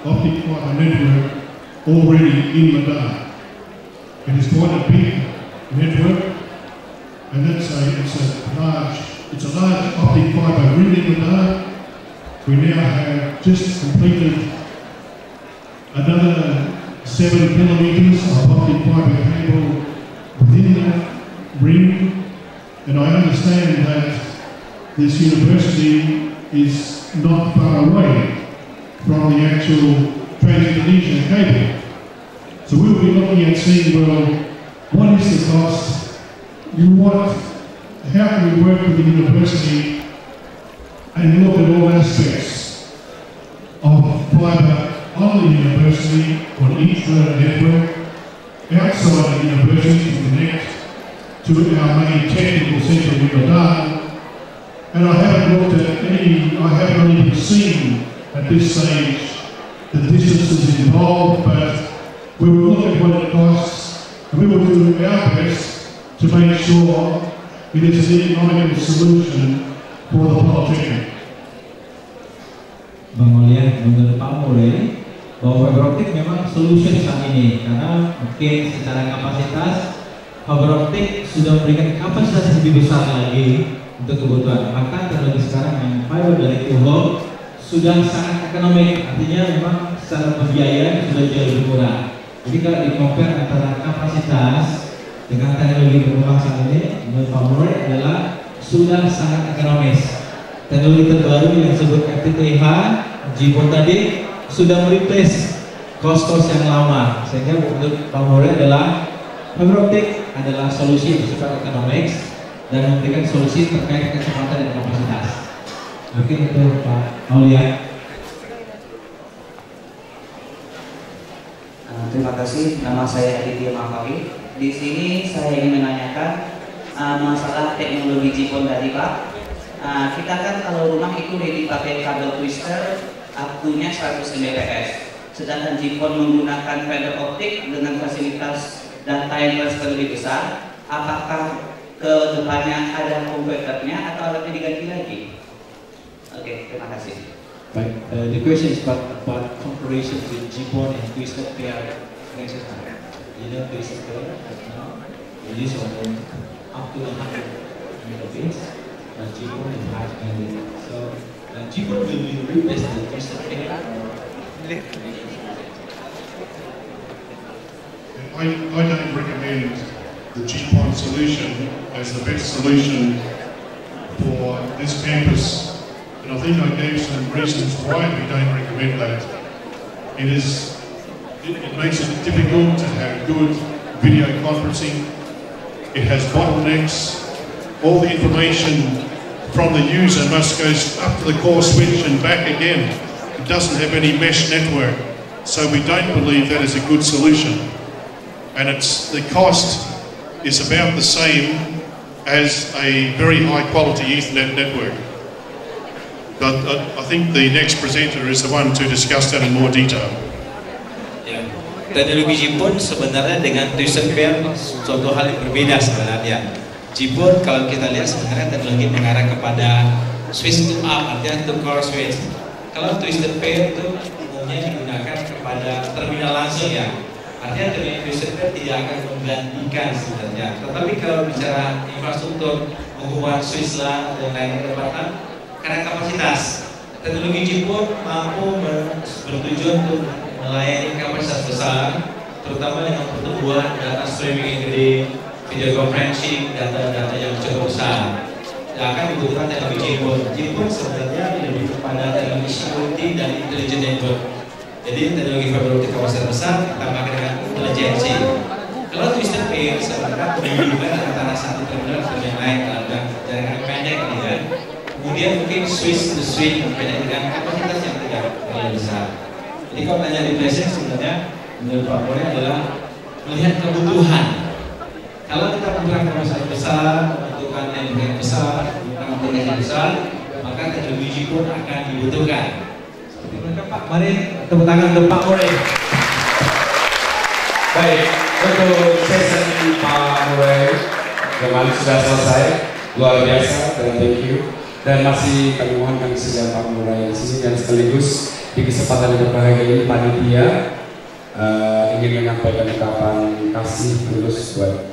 optic fibre network already in Madar. It is quite a big network, and it's a large optic fibre ring in Madar. We now have just completed another 7 kilometres of optic fibre cable within that ring, and I understand that this university is not far away from the actual Trans-Indonesia cable. So we'll be looking at seeing, well, what is the cost? How can we work with the university and look at all aspects of fibre on the university, on each network, outside the university to connect to our main technical centre in Madar. And I haven't really seen at this stage the distances involved, but we will look at what it costs and we will do our best to make sure it is an economical solution for the Polytechnic. Bang Olian, menurut Pak Murray, bahwa fiber optik memang solution saat ini karena mungkin secara kapasitas fiber optik sudah memberikan kapasitas lebih besar lagi untuk kebutuhan. Maka teknologi sekarang yang fiber dari Tuho sudah sangat ekonomik, artinya memang secara pembiayaan sudah jauh lebih murah. Jadi kalau di-compare antara kapasitas dengan teknologi berkembang saat ini, menurut Pak Murray adalah sudah sangat ekonomis. Teknologi terbaru yang disebut FTTH, GPON tadi sudah mereplace cost-cost yang lama, sehingga menurut Pak Murray adalah fiber optik adalah solusi yang bersifat ekonomis dan memberikan solusi terkait kecepatan dan kapasitas. Mungkin itu Pak Aulia. Terima kasih. Nama saya Aditya Makawi. Di sini saya ingin menanyakan masalah teknologi GPON tadi, Pak. Kita kan kalau rumah itu dipakai kabel twister, aktunya 100 Mbps. Sedangkan GPON menggunakan fiber optik dengan fasilitas data yang transfer lebih besar. Apakah ke depannya ada konverternya atau alatnya diganti lagi? Oke, terima kasih. Baik, the question is about comparison with GPON and twisted pair connection. You know, twisted pair now we use only up to 100 megabits, but GPON is 500. So GPON will be replaced the twisted pair. I don't recommend the GPON solution as the best solution for this campus. And I think I gave some reasons why we don't recommend that. It makes it difficult to have good video conferencing. It has bottlenecks. All the information from the user must go up to the core switch and back again. It doesn't have any mesh network. So we don't believe that is a good solution. And the cost is about the same as a very high quality Ethernet network. But I think the next presenter is the one to discuss that in more detail. Ya, teknologi GPON sebenarnya dengan twisted pair suatu hal yang berbeda sebenarnya. GPON kalau kita lihat sebenarnya teknologi mengarah kepada switch to up, artinya to core switch. Kalau twisted pair itu umumnya digunakan kepada terminal langsung ya. Artinya teknologi twisted pair tidak akan menggantikan sebenarnya. Tetapi kalau bicara infrastruktur, hubungan switch lah dan lain-lain karena kapasitas, teknologi GPON mampu bertujuan untuk melayani kapasitas besar, terutama dengan pertumbuhan data streaming yang gede, video conferencing, data-data yang cukup besar. Yang akan dibutuhkan teknologi GPON. GPON sebenarnya lebih kepada teknologi security dan intelligent network. Jadi teknologi fiber optik kapasitas besar ditambahkan dengan intelijensi. Kalau twisted pair sebenarnya menghubungkan antara satu terminal ke yang lain dalam jaringan pendek ya. Kemudian mungkin switch to switch dengan kapasitas yang tidak terlalu besar. Jadi kalau tanya replacement sebenarnya menurut Pak Murray adalah melihat kebutuhan. Kalau kita membutuhkan kapasitas besar, membutuhkan energi besar, membutuhkan potensi besar, maka teknologi GPON akan dibutuhkan. Seperti mereka Pak. Mari tepuk tangan untuk Pak Murray. Baik, untuk sesi Pak Murray kembali sudah selesai. Luar biasa dan thank you. Dan masih kami mohon kami sedang Pak Mulai di sini, dan sekaligus di kesempatan yang berbahagia ini panitia ingin menyampaikan ucapan kasih tulus buat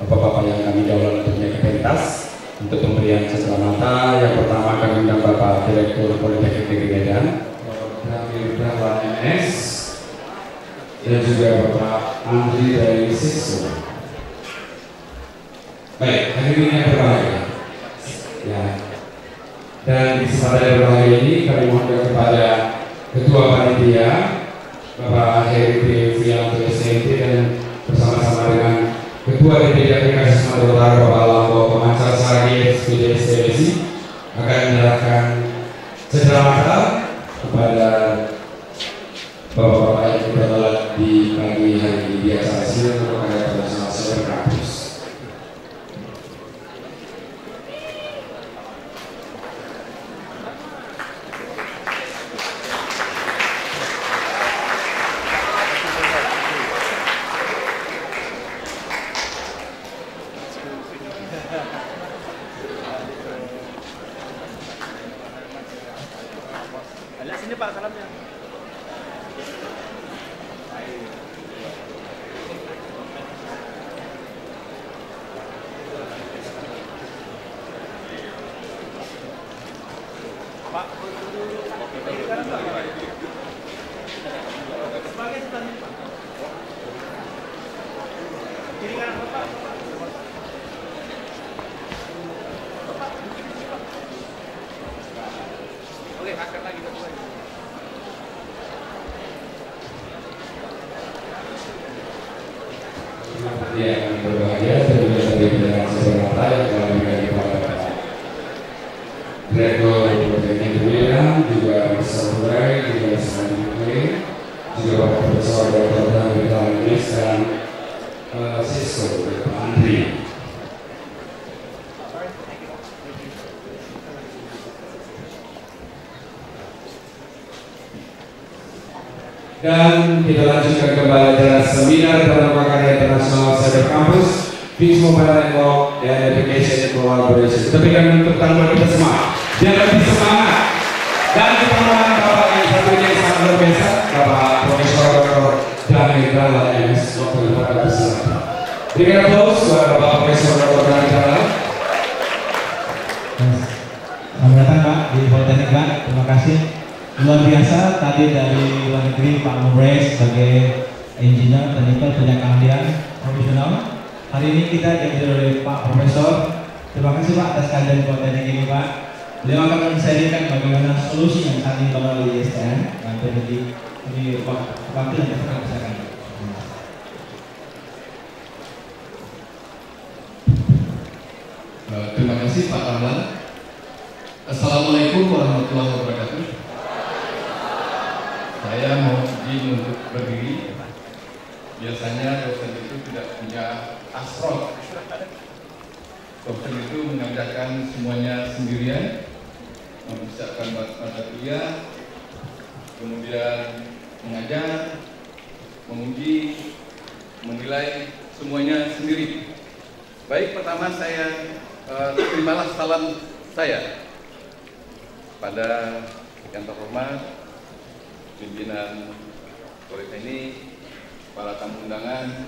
bapak-bapak yang kami daulat tentunya ke pentas untuk pemberian sesalamata. Yang pertama kami undang Bapak Direktur Politeknik Negeri Medan, Bapak Brahma MS, dan juga Bapak Andri dari Sisu. Baik, hadirin yang berbahagia. Ya. Dan di kesempatan yang berbahagia ini kami mohon kepada Ketua Panitia Bapak Heri Priyanto SMT dan bersama-sama dengan Ketua DPD Aplikasi Sumatera Utara Bapak Lambo Pemancar Saragi SPD STBC akan menyerahkan sesalamata kepada bapak-bapak yang kita telah di pagi hari ini di acara sini untuk Karya Internasional Cyber Campus. Yang berbahagia, tentunya tadi dengan sebenarnya yang telah diberikan kepada Direktur Politeknik Medan, juga Besar Burai, juga selanjutnya, juga Bapak Profesor Dr. Dami Talmis dan Sisko Bapak Andri. Dan kita lanjutkan kembali dengan seminar Taman Karya Internasional Cyber Campus, Fixed Mobile Network and Application Collaboration. Kita berikan untuk tangan kita semua. Jangan lebih semangat. Dan kita mohon Bapak yang satunya yang sangat luar biasa, Bapak Profesor Dr. Dami Talmis MS. Berikan aplaus buat Bapak Profesor Dr. Dami Talmis. Selamat datang Pak di Politeknik Pak. Terima kasih. Luar biasa tadi dari luar negeri Pak Mures sebagai engineer teknikal punya keahlian profesional. Hari ini kita dihadir oleh Pak Profesor. Terima kasih Pak atas kehadiran Politeknik ini Pak. Beliau akan menyajikan bagaimana solusi yang tadi dibawa oleh ISTN yang terjadi di waktu yang kita rasakan. Terima kasih Pak Arman. Assalamualaikum warahmatullahi wabarakatuh. Saya mau izin untuk berdiri. Biasanya dosen itu tidak punya asrot. Dosen itu mengajarkan semuanya sendirian, mempersiapkan mata kuliah, kemudian mengajar, menguji, menilai semuanya sendiri. Baik, pertama saya terimalah salam saya pada yang terhormat pimpinan Politeknik, para tamu undangan.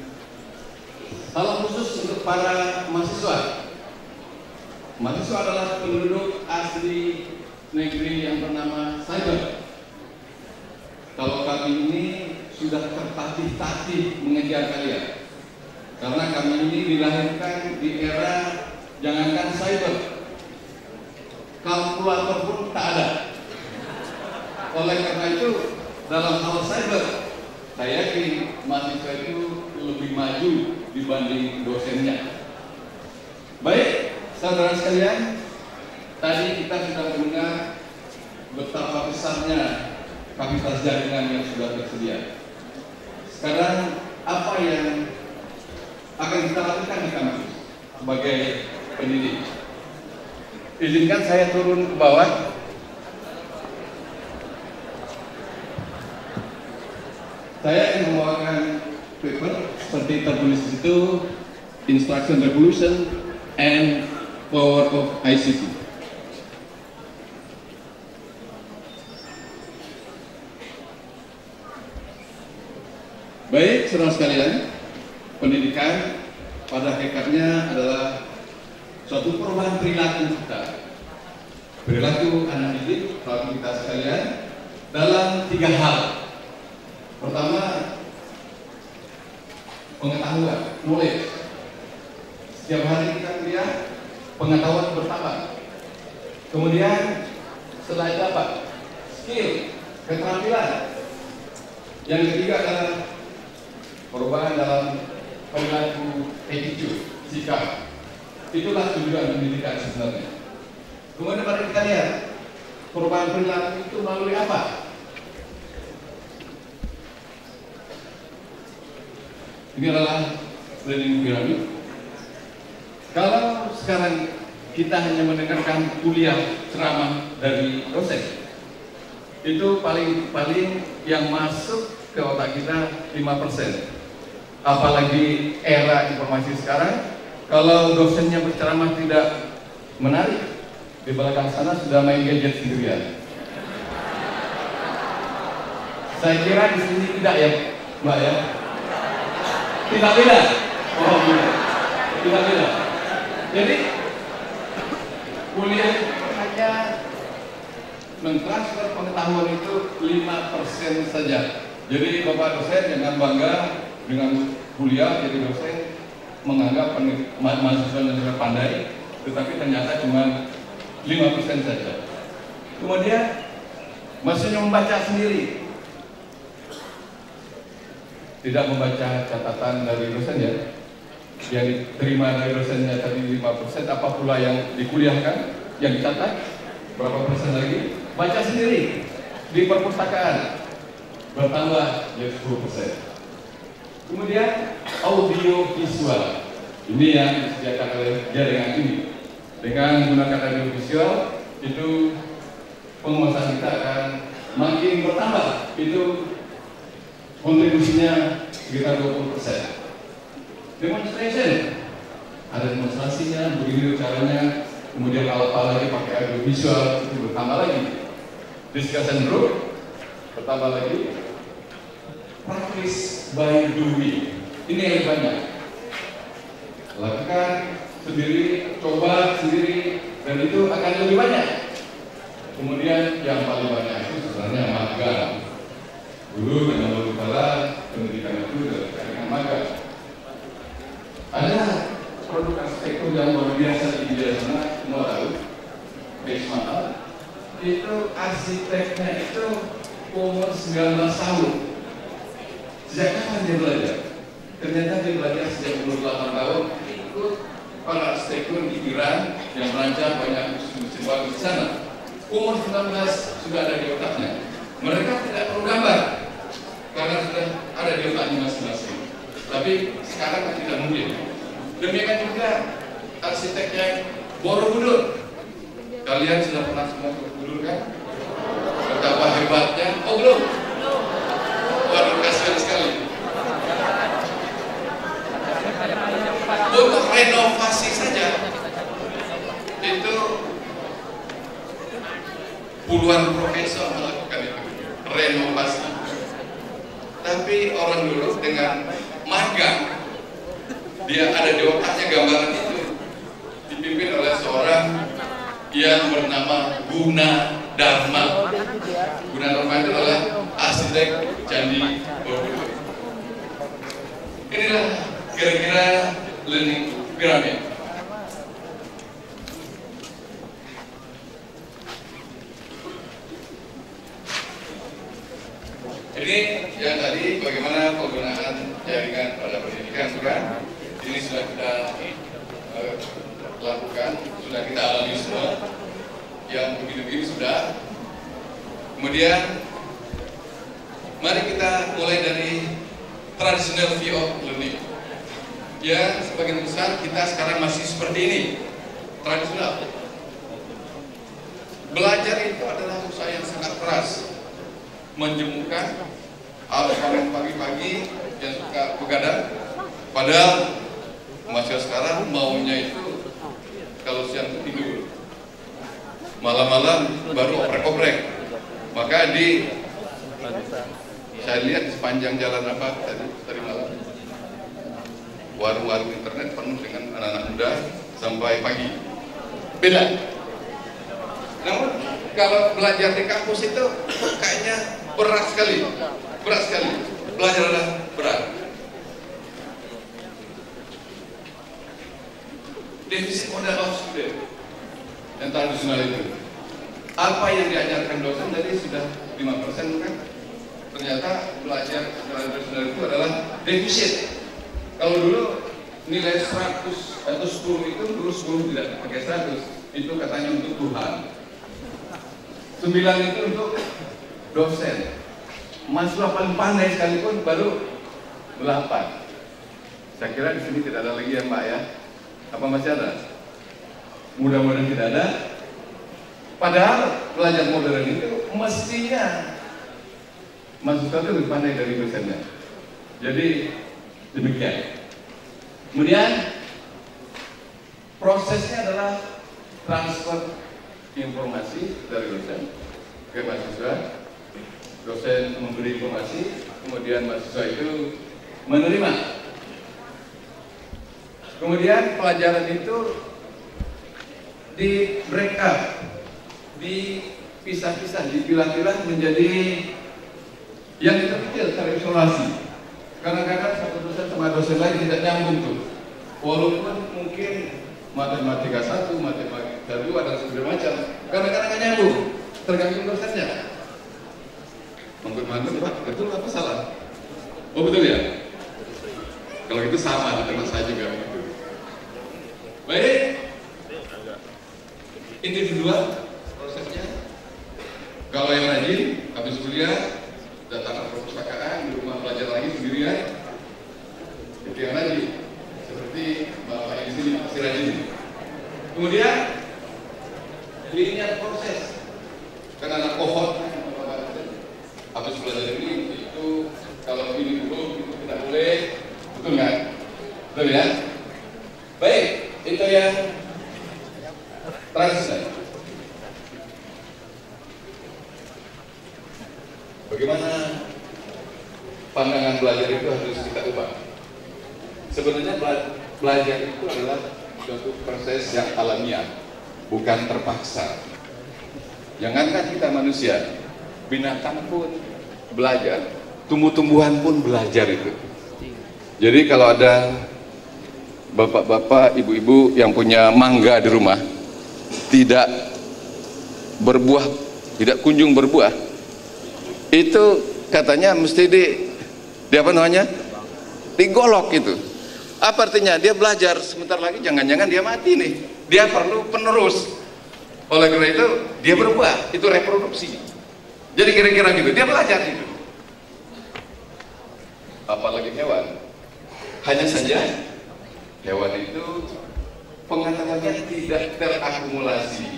Salam khusus untuk para mahasiswa. Mahasiswa adalah penduduk asli negeri yang bernama Cyber. Kalau kami ini sudah tertatih-tatih mengejar kalian, karena kami ini dilahirkan di era jangankan cyber, kalkulator pun tak ada. Oleh karena itu, dalam hal cyber, saya yakin mahasiswa itu lebih maju dibanding dosennya. Baik, saudara sekalian, tadi kita sudah mendengar betapa besarnya kapasitas jaringan yang sudah tersedia. Sekarang, apa yang akan kita lakukan di kampus sebagai pendidik? Izinkan saya turun ke bawah. Saya akan membawakan paper seperti tertulis di situ, Instruction Revolution and Power of ICT. Baik, saudara sekalian, pendidikan pada hakikatnya adalah suatu perubahan perilaku kita. Perilaku anak didik, perilaku kita sekalian dalam 3 hal. Pertama, pengetahuan, knowledge. Setiap hari kita kuliah, pengetahuan bertambah. Kemudian setelah itu apa? Skill, keterampilan. Yang ketiga adalah perubahan dalam perilaku, attitude, sikap. Itulah tujuan pendidikan sebenarnya. Kemudian mari kita lihat perubahan perilaku itu melalui apa? Ini adalah learning pyramid. Kalau sekarang kita hanya mendengarkan kuliah ceramah dari dosen, itu paling yang masuk ke otak kita 5%. Apalagi era informasi sekarang, kalau dosennya berceramah tidak menarik, di belakang sana sudah main gadget sendirian. Saya kira di sini tidak ya, Mbak ya? Tidak beda. Oh, tidak beda. Jadi kuliah hanya mentransfer pengetahuan itu 5% saja. Jadi Bapak dosen jangan bangga dengan kuliah jadi dosen, menganggap mahasiswa pandai, tetapi ternyata cuma 5% saja. Kemudian masih membaca sendiri, tidak membaca catatan dari dosen ya, yang diterima dari dosennya tadi 5%, apa pula yang dikuliahkan, yang dicatat berapa persen lagi, baca sendiri di perpustakaan bertambah jadi 10%. Kemudian audio visual, ini yang disediakan oleh jaringan ini. Dengan menggunakan audio visual itu penguasaan kita akan makin bertambah. Itu kontribusinya sekitar 20%. Demonstration, ada demonstrasinya, begini caranya. Kemudian alat-alat lagi pakai audio visual itu bertambah lagi. Discussion group bertambah lagi. Practice by doing, ini yang banyak. Lakukan sendiri, coba sendiri, dan itu akan lebih banyak. Kemudian yang paling banyak itu sebenarnya magang. Dulu dengan dulu kala pendidikan itu dengan magang. Ada produk arsitektur yang luar biasa di India sana, semua tahu. Besmata itu arsiteknya itu umur 19 tahun. Sejak kapan dia belajar? Ternyata dia belajar sejak umur 8 tahun, ikut para arsitektur di Iran yang merancang banyak musim bagus di sana. Umur 19 sudah ada di otaknya. Mereka tidak perlu gambar karena sudah ada di otaknya masing-masing. Tapi sekarang kan tidak mungkin. Demikian juga arsitek yang Borobudur. Kalian sudah pernah semua ke Borobudur kan? Betapa hebatnya? Oh belum? Waduh, kasihan sekali. Untuk renovasi saja itu puluhan profesor melakukan itu, renovasi. Tapi orang dulu dengan magang, dia ada di otaknya gambaran itu, dipimpin oleh seorang yang bernama Gunadarma. Gunadarma itu adalah arsitek Candi Borobudur. Inilah kira-kira learning pyramid. Ini yang tadi bagaimana penggunaan jaringan pada pendidikan kan? Ini sudah kita lakukan, sudah kita alami semua. Yang begini-begini sudah. Kemudian mari kita mulai dari traditional view of learning. Ya, sebagian besar kita sekarang masih seperti ini, tradisional. Belajar itu adalah usaha yang sangat keras. Menjemukan, harus bangun pagi-pagi, yang suka begadang. Padahal mahasiswa sekarang maunya itu kalau siang itu tidur, malam-malam baru oprek-oprek. Maka di Saya lihat di sepanjang jalan apa tadi malam, warung-warung internet penuh dengan anak-anak muda sampai pagi. Beda. Namun kalau belajar di kampus itu kayaknya berat sekali. Belajar adalah berat. Defisit modal of student yang tradisional itu. Apa yang diajarkan dosen tadi sudah 5% kan? Ternyata belajar secara tradisional itu adalah defisit. Kalau dulu nilai 100 atau 10 itu dulu 10 tidak pakai 100, itu katanya untuk Tuhan. 9 itu untuk dosen. Mahasiswa paling pandai sekalipun baru 8. Saya kira di sini tidak ada lagi ya Mbak ya. Apa masih ada? Mudah-mudahan tidak ada. Padahal belajar modern itu mestinya mahasiswa itu lebih pandai dari dosennya. Jadi demikian. Kemudian prosesnya adalah transfer informasi dari dosen ke mahasiswa. Dosen memberi informasi, kemudian mahasiswa itu menerima. Kemudian pelajaran itu di break up, dipisah-pisah, dipilah-pilah menjadi yang kecil terisolasi. Kadang-kadang satu dosen sama dosen lain tidak nyambung tuh. Walaupun mungkin matematika 1, matematika 2 dan segala macam, kadang-kadang nggak nyambung, tergantung dosennya. Menggunakan betul apa salah? Oh betul ya? Kalau itu sama di tempat saya juga begitu. Baik, individual prosesnya. Kalau yang rajin, habis kuliah, datang ke perpustakaan, di rumah belajar lagi sendirian, itu yang rajin. Seperti Bapak yang di sini pasti rajin. Kemudian, linear proses. Karena anak kohort, habis belajar ini, itu kalau ini dulu, itu tidak boleh, betul nggak? Betul ya? Baik. Itu yang translate. Bagaimana pandangan belajar itu harus kita ubah. Sebenarnya belajar itu adalah suatu proses yang alamiah, bukan terpaksa. Jangankan kita manusia, binatang pun belajar, tumbuh-tumbuhan pun belajar itu. Jadi kalau ada bapak-bapak, ibu-ibu yang punya mangga di rumah tidak berbuah, tidak kunjung berbuah, itu katanya mesti di apa namanya? Digolok itu. Apa artinya? Dia belajar, sebentar lagi jangan-jangan dia mati nih. Dia perlu penerus. Oleh karena itu dia berbuah, itu reproduksi. Jadi kira-kira gitu, dia belajar itu. Apalagi hewan. Hanya saja hewan itu pengetahuannya tidak terakumulasi,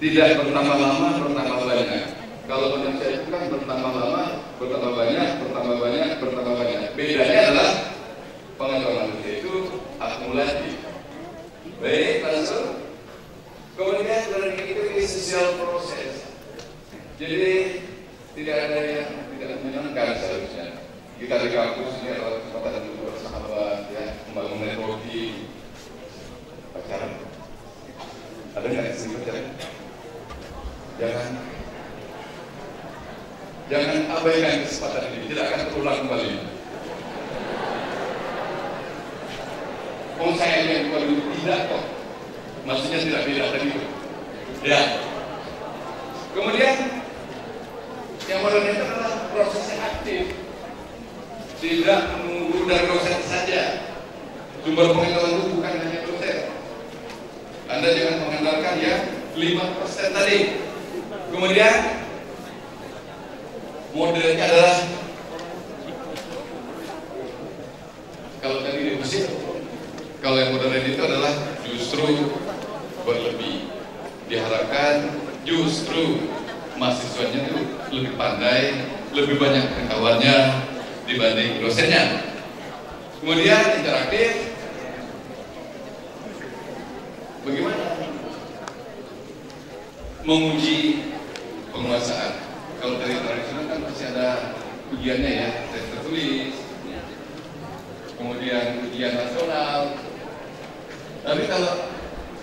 tidak bertambah lama, bertambah banyak. Kalau manusia itu kan bertambah lama, bertambah banyak, bertambah banyak, bertambah banyak. Bedanya adalah pengetahuan manusia itu akumulasi. Baik, langsung. Kemudian learning itu social proses. Jadi tidak ada yang tidak menyenangkan seharusnya. Kita di kampus ini adalah kesempatan untuk bersahabat, ya, membangun networking, pacaran. Ada nggak yang sedikit ya? Jangan abaikan kesempatan ini, tidak akan terulang kembali. Oh saya yang baru tidak kok, maksudnya tidak beda tadi itu. Ya. Kemudian yang modern itu adalah prosesnya aktif. Tidak menunggu dari dosen saja. Sumber pengetahuan itu bukan hanya dosen. Anda jangan mengandalkan ya 5% tadi. Kemudian modelnya adalah kalau tadi di Mesir, kalau yang modern itu adalah justru berlebih. Diharapkan justru mahasiswanya itu lebih pandai, lebih banyak pengetahuannya dibanding dosennya. Kemudian interaktif. Bagaimana menguji penguasaan? Kalau dari tradisional kan masih ada ujiannya ya, tes tertulis, kemudian ujian nasional. Tapi kalau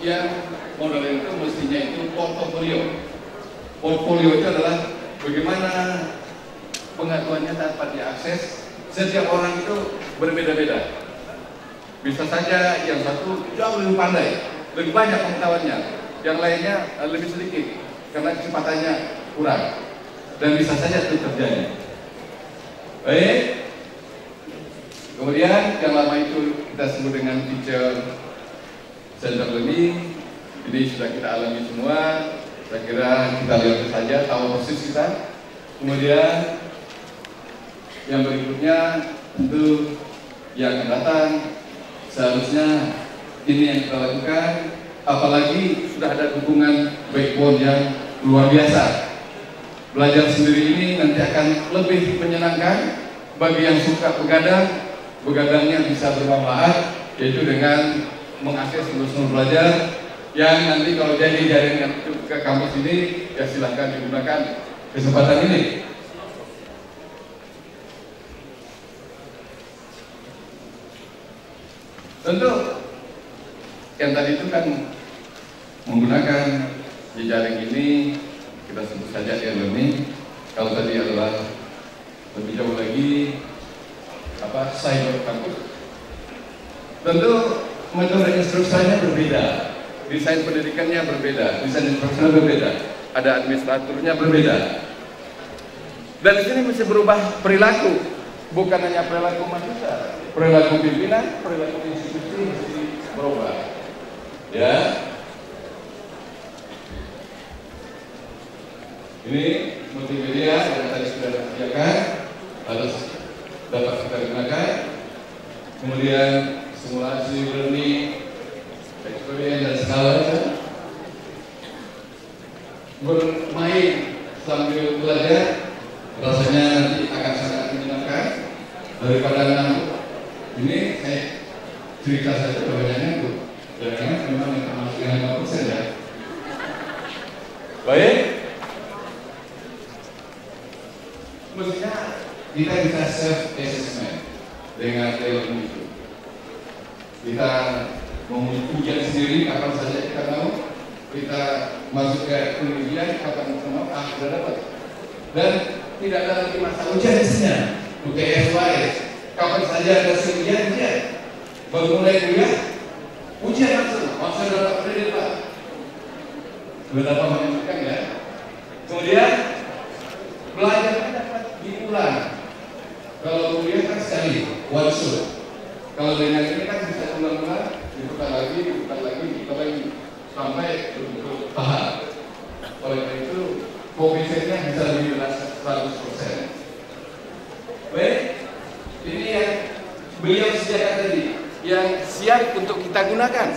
yang model itu mestinya itu portofolio. Portfolio itu adalah bagaimana pengakuannya dapat diakses. Setiap orang itu berbeda-beda. Bisa saja yang satu jauh lebih pandai, lebih banyak pengetahuannya, yang lainnya lebih sedikit karena kecepatannya kurang, dan bisa saja itu terjadi. Baik. Kemudian yang lama itu kita sebut dengan teacher center learning. Ini sudah kita alami semua. Saya kira kita lihat saja, tahu persis kita. Kemudian yang berikutnya tentu yang akan datang, seharusnya ini yang kita lakukan, apalagi sudah ada dukungan backbone yang luar biasa. Belajar sendiri ini nanti akan lebih menyenangkan bagi yang suka begadang. Begadangnya bisa bermanfaat, yaitu dengan mengakses sumber-sumber belajar yang nanti kalau jadi jaringan ke kampus ini, ya silahkan digunakan kesempatan ini. Tentu yang tadi itu kan menggunakan jejaring ini, kita sebut saja e-learning. Kalau tadi adalah lebih jauh lagi cyber campus. Tentu metode instruksinya berbeda, desain pendidikannya berbeda, desain instruksinya berbeda, ada administraturnya berbeda. Dan di sini mesti berubah perilaku, bukan hanya perilaku manusia, perilaku pimpinan, perilaku institusi mesti berubah. Ya, ini multimedia yang tadi sudah disediakan harus dapat kita gunakan. Kemudian simulasi learning, experience dan segalanya. Bermain sambil belajar rasanya nanti akan sangat menyenangkan daripada ngantuk. Ini saya cerita saja banyaknya itu. Jangan memang yang termasuk yang 5% ya. Baik. Mestinya kita bisa self assessment dengan teori itu. Kita mengujian sendiri kapan saja kita mau. Kita masuk ke penelitian kapan kita mau. Sudah dapat. Dan tidak ada lagi masa ujian di sini. UTS, UAS, kapan saja ada ujian. Baru mulai kuliah, ujian langsung. Masa dapat kredit Pak. Sudah dapat menentukan ya. Kemudian belajar dapat diulang. Kalau kuliah kan sekali, one shot. Kalau dengan ini kan bisa ulang-ulang, diputar lagi, sampai betul-betul paham. Oleh karena itu, koefisiennya bisa lebih dari 100%. Baik, ini yang beliau sediakan tadi, yang siap untuk kita gunakan.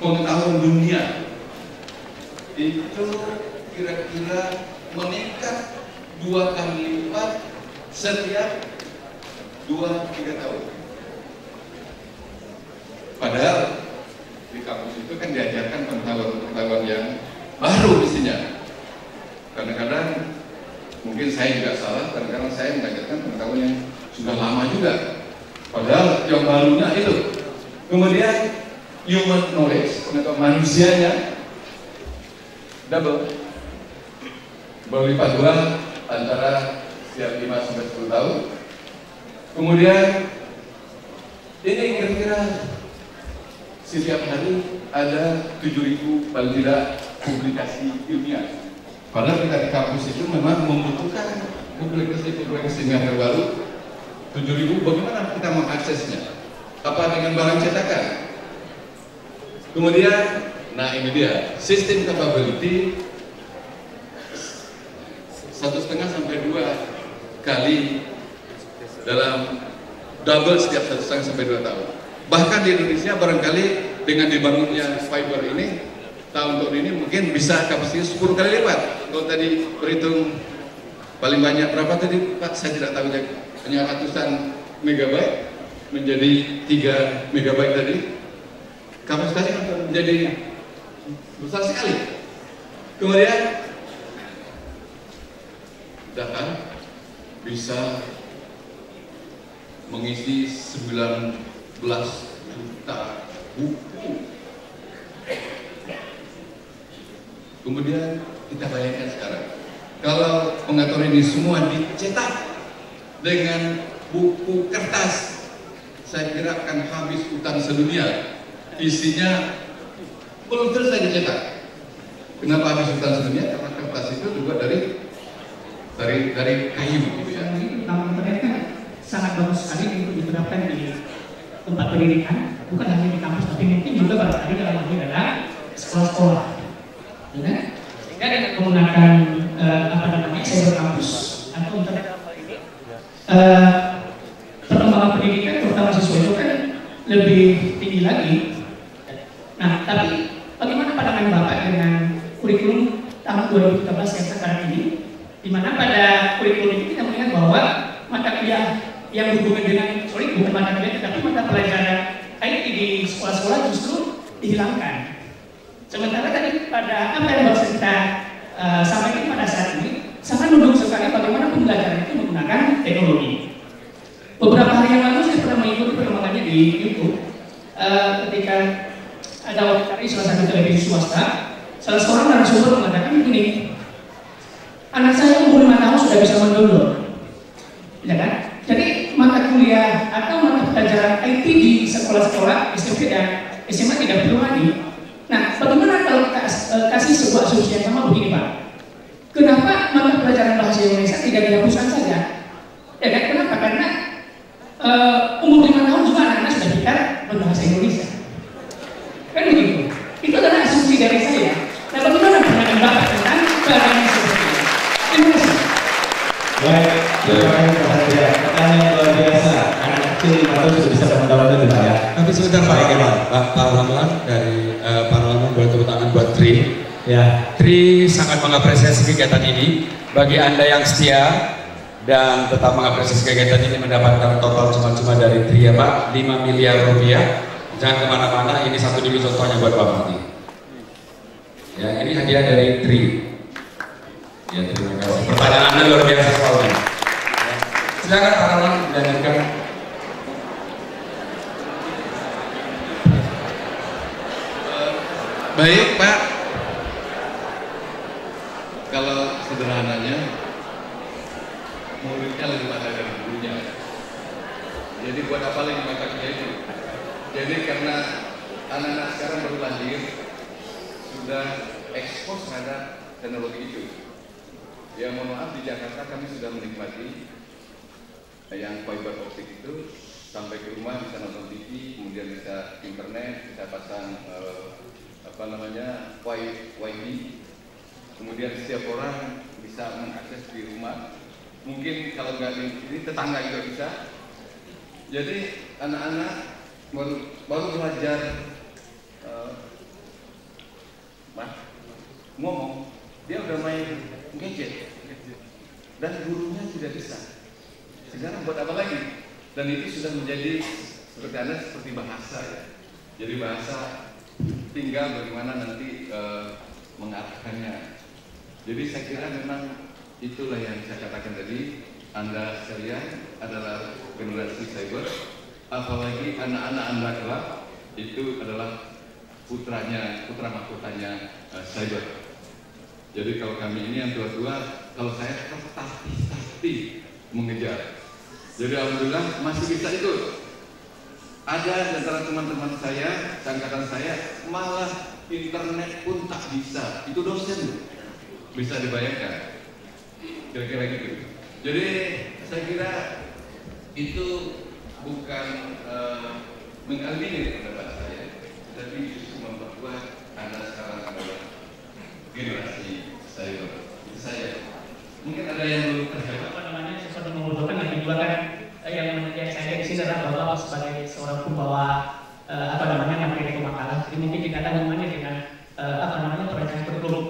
Pengetahuan dunia itu kira-kira meningkat 2 kali lipat setiap 2-3 tahun. Padahal di kampus itu kan diajarkan pengetahuan yang baru mestinya. Kadang-kadang mungkin saya juga salah, kadang-kadang saya mengajarkan pengetahuan yang sudah lama juga. Padahal yang barunya itu. Kemudian human knowledge, pengetahuan manusianya double, berlipat 2 antara setiap 5-10 tahun. Kemudian ini kira-kira setiap hari ada 7.000 paling tidak publikasi ilmiah. Padahal kita di kampus itu memang membutuhkan publikasi yang terbaru. 7.000, bagaimana kita mengaksesnya? Apa dengan barang cetakan? Kemudian, nah ini dia, sistem capability 1,5 sampai 2 kali dalam double setiap 1,5 sampai 2 tahun. Bahkan di Indonesia barangkali dengan dibangunnya fiber ini, tahun ini mungkin bisa kapasitas 10 kali lipat. Kalau tadi berhitung paling banyak berapa tadi Pak? Saya tidak tahu, hanya ratusan megabyte menjadi 3 megabyte tadi. Kapasitasnya menjadi besar sekali. Kemudian kita kan bisa mengisi 19 juta buku. Kemudian kita bayangkan sekarang, kalau pengatur ini semua dicetak dengan buku kertas, saya kira akan habis utang sedunia. Isinya belum selesai dicetak. Kenapa habis utang sedunia? Karena kertas itu juga dari kayu gitu ya. Tentang internet kan sangat bagus sekali untuk diterapkan di tempat pendidikan, bukan hanya di kampus tapi mungkin juga barangkali dalam hal ini adalah sekolah-sekolah. Ya, sehingga dengan menggunakan cyber kampus atau internet perkembangan pendidikan terutama siswa itu kan lebih tinggi lagi. Nah, tapi bagaimana pandangan Bapak dengan kurikulum tahun 2013 yang sekarang ini, di mana pada kurikulum ini kita melihat bahwa mata kuliah yang berhubungan dengan bukan mata kuliah tetapi mata pelajaran IT di sekolah-sekolah justru dihilangkan. Sementara tadi pada apa yang baru kita sampaikan pada saat ini sangat mendukung sekali bagaimana pembelajaran itu menggunakan teknologi. Beberapa hari yang lalu saya pernah mengikuti perkembangannya di YouTube ketika ada wawancara salah satu televisi swasta, salah seorang narasumber mengatakan begini, anak saya umur 5 tahun sudah bisa mendownload, ya kan? Jadi mata kuliah atau mata pelajaran IT di sekolah-sekolah SMP dan SMA tidak perlu lagi. Nah, bagaimana kalau kita kasih sebuah asumsi yang sama begini Pak? Kenapa mata pelajaran bahasa Indonesia tidak dihapuskan saja? Ya kan? Kenapa? Karena umur 5 tahun juga anak-anak sudah bicara berbahasa Indonesia. Kan begitu? Itu adalah asumsi dari saya. Nah, bagaimana pandangan Bapak tentang barang yang seperti ini? Terima kasih. Baik, terima kasih. Pertanyaan luar biasa. Anak kecil 5 tahun sudah bisa mendownload itu Pak ya. Tapi sebentar Pak Ekeman, Pak Rahman dari Pak Rahman boleh tepuk tangan buat Tri. Ya. Tri sangat mengapresiasi kegiatan ini. Bagi Anda yang setia dan tetap mengapresiasi kegiatan ini mendapatkan total cuma-cuma dari Tri ya Pak, 5 miliar rupiah. Jangan kemana-mana, ini satu dulu contohnya buat Bapak nih. Ya, ini hadiah dari Tri. Ya, terima kasih. Pertanyaan Anda luar biasa soalnya. Ya. Silakan Pak Rahman dilanjutkan. Baik Pak, kalau sederhananya muridnya lebih mahal dari gurunya. Jadi buat apa lagi mata kuliah itu? Jadi karena anak-anak sekarang baru lahir sudah ekspos terhadap teknologi itu. Ya mohon maaf, di Jakarta kami sudah menikmati yang fiber optik itu sampai ke rumah bisa nonton TV, kemudian bisa internet, bisa pasang wifi, kemudian setiap orang bisa mengakses di rumah. Mungkin kalau nggak di ini tetangga juga bisa. Jadi anak-anak baru belajar ngomong, dia udah main gadget dan gurunya tidak bisa. Sekarang buat apa lagi? Dan itu sudah menjadi seperti bahasa ya. Jadi bahasa tinggal bagaimana nanti mengarahkannya. Jadi saya kira memang itulah yang saya katakan tadi. Anda sekalian adalah generasi cyber, apalagi anak-anak Anda kelak itu adalah putra mahkotanya cyber. Jadi kalau kami ini yang tua-tua, kalau saya pasti mengejar. Jadi alhamdulillah masih bisa itu. Ada di antara teman-teman saya, angkatan saya, malah internet pun tak bisa. Itu dosen, bisa dibayangkan. Kira-kira gitu. Jadi saya kira itu bukan mengalihkan pendapat saya, tapi justru memperkuat Anda sekarang adalah generasi cyber. Itu saya. Mungkin ada yang belum terjawab. Sesuatu membutuhkan lagi juga kan yang saya di sini adalah Bapak sebagai seorang pembawa materi itu makalah. Jadi mungkin tidak ada hubungannya dengan perencanaan kurikulum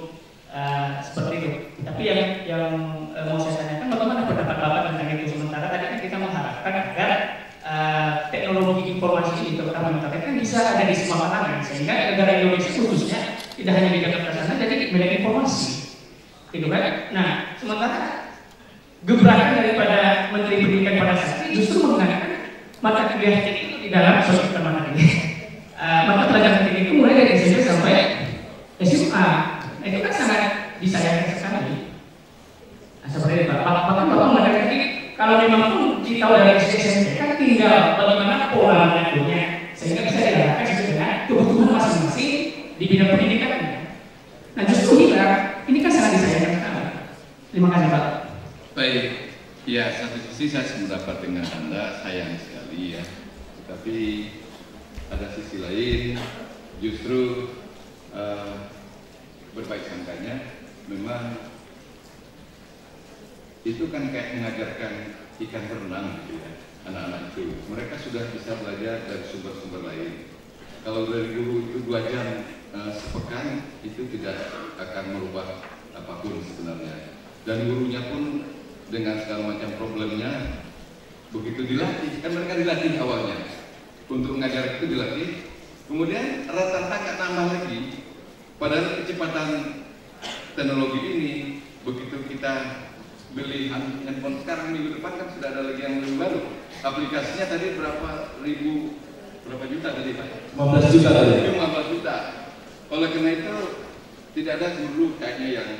seperti itu. Tapi yang mau saya tanyakan, bagaimana pendapat Bapak tentang itu? Sementara tadi kan kita mengharapkan agar teknologi informasi ini terutama internet kan bisa ada di semua kalangan, sehingga negara Indonesia khususnya tidak hanya di Jakarta sana jadi banyak informasi, gitu kan? Nah, sementara justru menggunakan mata kuliah teknik di dalam sosial mata kuliah. Mata pelajaran teknik itu mulai dari SMP sampai SMA. Nah, itu kan sangat disayangkan sekali. Nah, seperti itu, Pak. Bahkan Bapak mengatakan kalau memang pun kita dari SMP kan tinggal bagaimana pola mengaturnya sehingga bisa diarahkan sesuai dengan kebutuhan masing-masing di bidang pendidikan. Nah, justru ini kan sangat disayangkan sekali. Terima kasih, Pak. Baik, ya satu sisi saya sependapat dengan Anda, sayang sekali ya. Tetapi ada sisi lain, justru berbaik sangkanya, memang itu kan kayak mengajarkan ikan berenang gitu ya, anak-anak itu. Mereka sudah bisa belajar dari sumber-sumber lain. Kalau dari guru itu 2 jam sepekan, itu tidak akan merubah apapun sebenarnya. Dan gurunya pun dengan segala macam problemnya, begitu dilatih, kan mereka dilatih awalnya. Untuk mengajar itu dilatih, kemudian rata-rata nggak tambah lagi. Padahal kecepatan teknologi ini, begitu kita beli handphone sekarang minggu depan kan sudah ada lagi yang lebih baru. Aplikasinya tadi berapa juta tadi Pak? 15 juta tadi. 15 juta. Oleh karena itu tidak ada guru kayaknya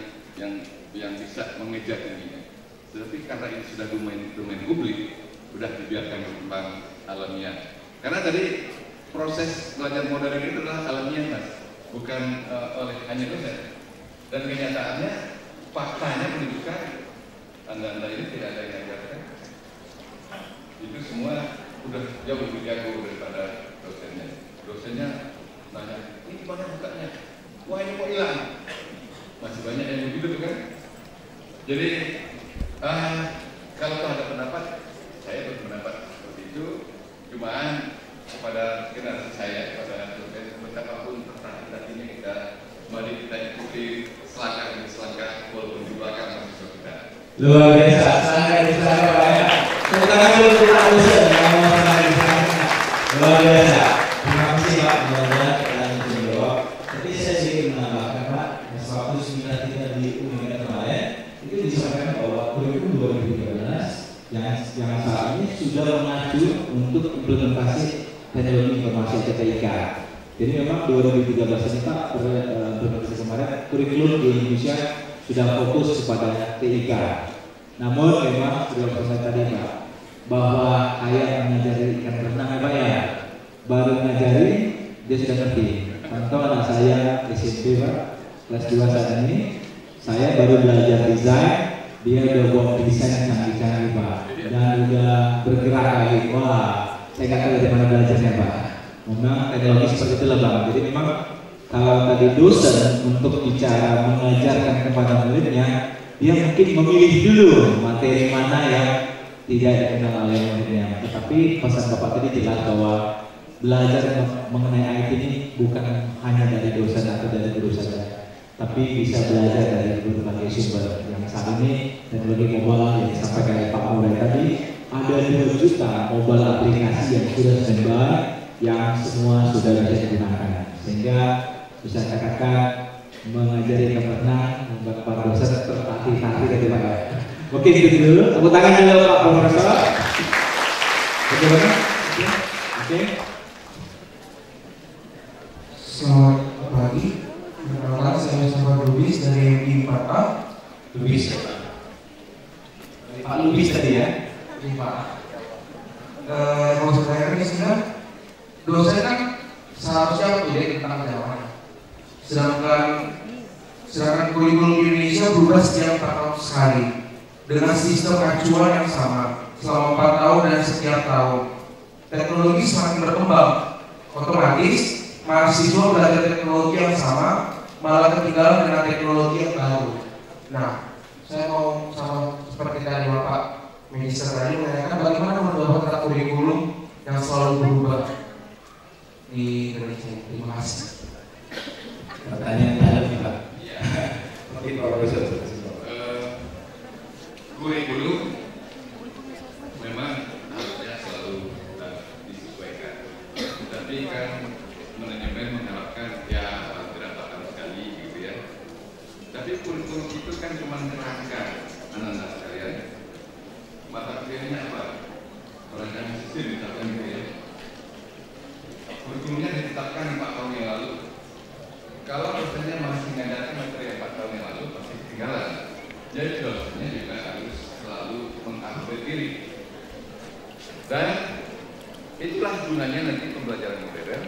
yang bisa mengejar ini. Tetapi karena ini sudah domain publik, sudah dibiarkan berkembang alamiah. Karena tadi proses belajar modern itu adalah alamiah Mas, bukan oleh hanya dosen. Dan kenyataannya, faktanya menunjukkan Anda ini tidak ada yang mengajarkan. Itu semua udah jauh lebih jago daripada dosennya. Dosennya nanya, ini mana bukanya? Wah ini kok hilang? Masih banyak yang begitu kan? Jadi kalau ada pendapat, saya berpendapat seperti itu. Cuman kepada generasi saya, kepada dosen, betapapun tertatih-tatihnya kita, mari kita ikuti selangkah demi selangkah walaupun di belakang mahasiswa kita. Luar biasa, sangat banyak. Tepuk tangan dulu untuk Pak Dosen yang mau luar biasa. Terima kasih Pak, mudah-mudahan kita bisa menjawab. Tapi saya sedikit menambahkan Pak, sewaktu seminar kita di Unika kemarin, itu disampaikan bahwa kurikulum 2013 yang saat ini sudah mengacu untuk implementasi teknologi informasi atau TIK. Jadi memang 2013 ini Pak, implementasi kemarin kurikulum di Indonesia sudah fokus kepada TIK. Namun memang sudah pesan tadi Pak, bahwa ayah mengajari ikan berenang Pak ya, baru mengajari dia sudah ngerti. Contoh anak saya SMP Pak, kelas 2 saat ini, saya baru belajar desain, dia udah buat desain canggih-canggih Pak, dan udah bergerak lagi. Wah, saya nggak tahu dari mana belajarnya Pak. Memang teknologi seperti itu Bang. Jadi memang kalau tadi dosen untuk bicara mengajarkan kepada muridnya, dia mungkin memilih dulu materi mana yang tidak dikenal oleh muridnya. Tetapi pesan Bapak tadi jelas bahwa belajar mengenai IT ini bukan hanya dari dosen atau dari guru saja, tapi bisa belajar dari berbagai sumber. Yang saat ini teknologi mobile yang disampaikan oleh Pak Mulai tadi, ada 2 juta mobile aplikasi yang sudah standby, yang semua sudah bisa digunakan. Sehingga bisa katakan mengajari berenang membuat para dosen tertatih-tatih dari Pak. Oke, gitu dulu. Tepuk tangan dulu Pak Profesor. Bagaimana? Oke. Selamat pagi. Perkenalkan saya Mustafa Lubis dari MI 4A. Lubis. Pak Lubis tadi ya? Iya Pak. Kalau saya kan istilah dosen kan seharusnya menjadi tentang jawaban. Sedangkan kurikulum Indonesia berubah setiap 4 tahun sekali dengan sistem acuan yang sama selama 4 tahun dan setiap tahun. Teknologi semakin berkembang, otomatis mahasiswa belajar teknologi yang sama malah ketinggalan dengan teknologi yang baru. Nah, saya mau sama seperti tadi Bapak Minister tadi menanyakan bagaimana menurut Bapak kurikulum yang selalu berubah di Indonesia. Terima kasih. Pertanyaan dalam nih Pak. Mungkin Profesor. Kurikulum memang harusnya selalu disesuaikan. Tapi kan manajemen mengharapkan ya tidak tahun sekali gitu ya. Tapi kurikulum itu kan cuma kerangka anak-anak sekalian. Mata kuliahnya apa? Orang sendiri. Dan itulah gunanya nanti pembelajaran modern.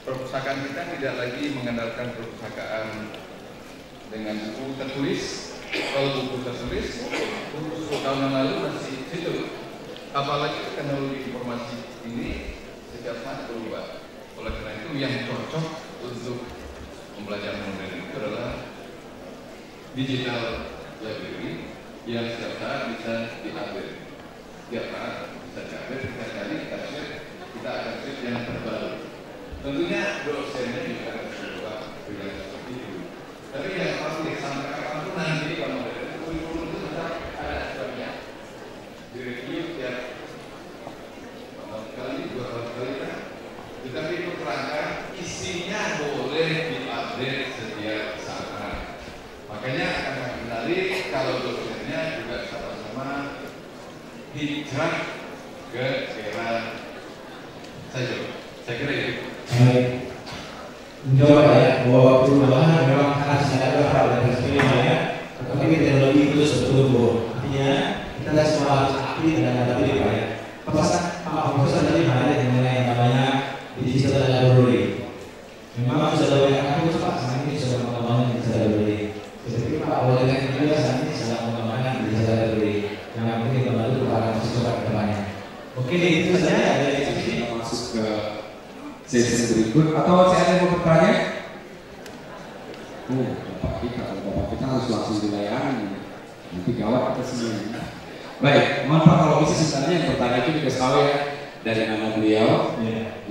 Perpustakaan kita tidak lagi mengandalkan perpustakaan dengan buku tertulis. Kalau buku tertulis, buku tahun yang lalu masih situ. Apalagi teknologi informasi ini setiap saat berubah. Oleh karena itu yang cocok untuk pembelajaran modern itu adalah digital library yang setiap saat bisa diupdate. Setiap saat bisa diupdate, kita cari, kita share, kita akan share yang terbaru. Tentunya dosennya juga harus berubah dengan seperti itu. Tapi yang pasti sampai kapanpun nanti kalau kurikulum itu tetap ada sebabnya. Direview tiap kali, 2 kali kan. Tetapi itu kerangka isinya boleh diupdate setiap saat. Makanya akan sangat menarik kalau dosennya juga sama-sama hijrah ke era saya kira itu. Mencoba ya, bahwa perubahan memang harus ada beberapa dan sebagainya ya. Tetapi teknologi itu sebetulnya artinya kita semua harus aktif dan adaptif ya. Pesan Pak Profesor tadi menarik mengenai yang namanya digital library. Memang sudah banyak kampus Pak saat ini sudah mengembangkan digital library. Seperti Pak Wali juga saat ini sedang mengembangkan digital library yang mungkin membantu para mahasiswa ke depannya. Oke, itu saja dari sini. Masuk ke sesi berikut atau saya ada yang mau bertanya? Bapak kita, kalau Bapak kita harus langsung dilayani. Nanti gawat kita semua. Baik, mohon Pak kalau bisa sebenarnya yang bertanya itu dikasih tahu ya dari nama beliau,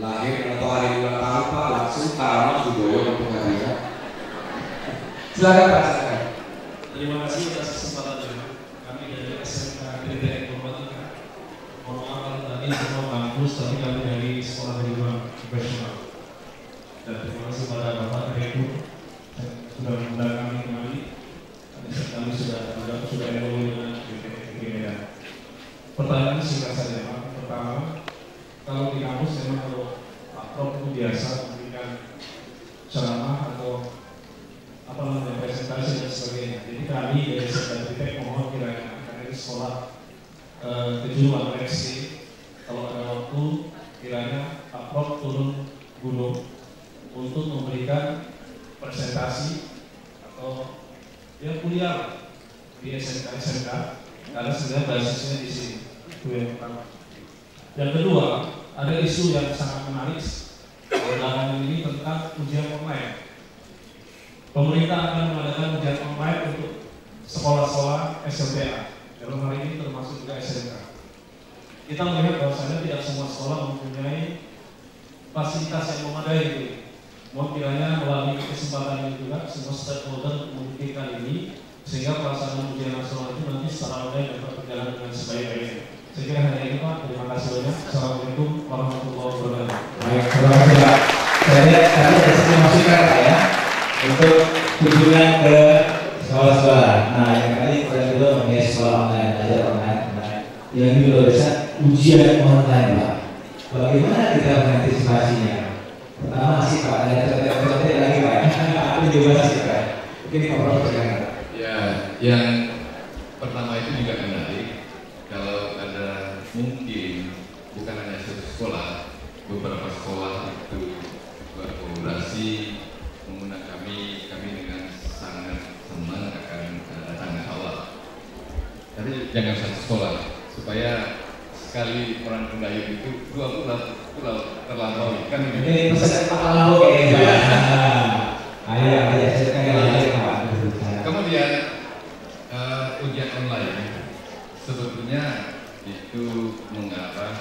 lahir atau hari ulang tahun Pak, langsung Tarano Sudoyo untuk hari ya. Silakan Pak, silakan. Terima kasih atas kesempatannya. Kami dari SMK Kritika Informatika. Mohon maaf kalau tadi semua kampus, tapi kami dari Sekolah Kejuruan Profesional. Dan terima kasih pada Bapak dan Ibu sudah mengundang kami kembali. Kami sudah MOU dengan BPK. Pertanyaan singkat saja Pak. Pertama, kalau di kampus memang kalau Pak Prof itu biasa memberikan ceramah atau apa namanya presentasi dan sebagainya. Jadi kami dari SMK mohon kiranya karena ini sekolah kejuruan reaksi, kalau ada waktu kiranya Pak Prof turun gunung untuk memberikan presentasi atau ya kuliah di SMK karena sebenarnya basisnya di sini. Itu yang pertama. Yang kedua, ada isu yang sangat menarik belakangan ini tentang ujian online. Pemerintah akan mengadakan ujian online untuk sekolah-sekolah SLTA. Dalam hal ini termasuk juga SMK. Kita melihat bahwasanya tidak semua sekolah mempunyai fasilitas yang memadai. Mohon kiranya melalui kesempatan ini juga semua stakeholder memikirkan ini sehingga pelaksanaan ujian nasional itu nanti secara online dapat berjalan dengan sebaik-baiknya. Saya kira hanya itu Pak. Terima kasih banyak. Assalamualaikum warahmatullahi wabarakatuh. Baik, terima kasih Pak. Saya lihat tadi ada satu masukan Pak ya untuk kunjungan ke sekolah-sekolah. Nah, yang kali kita juga mengenai sekolah online, belajar online. Nah, yang juga bisa ujian online Pak. Bagaimana kita mengantisipasinya? Pertama sih Pak, ada contoh-contoh lagi Pak. Aku juga sih Pak. Mungkin Pak Prof silakan. Ya, yang pertama itu juga menarik. Kalau ada mungkin bukan hanya satu sekolah, beberapa sekolah itu berkolaborasi menggunakan kami dengan sangat senang akan datang awal. Tapi jangan satu sekolah supaya sekali orang Pendayung itu 2 pulau terlampaui kan ini pesan Pak Lambo kayaknya. Ayo Pak. Kemudian ujian online sebetulnya itu mengarah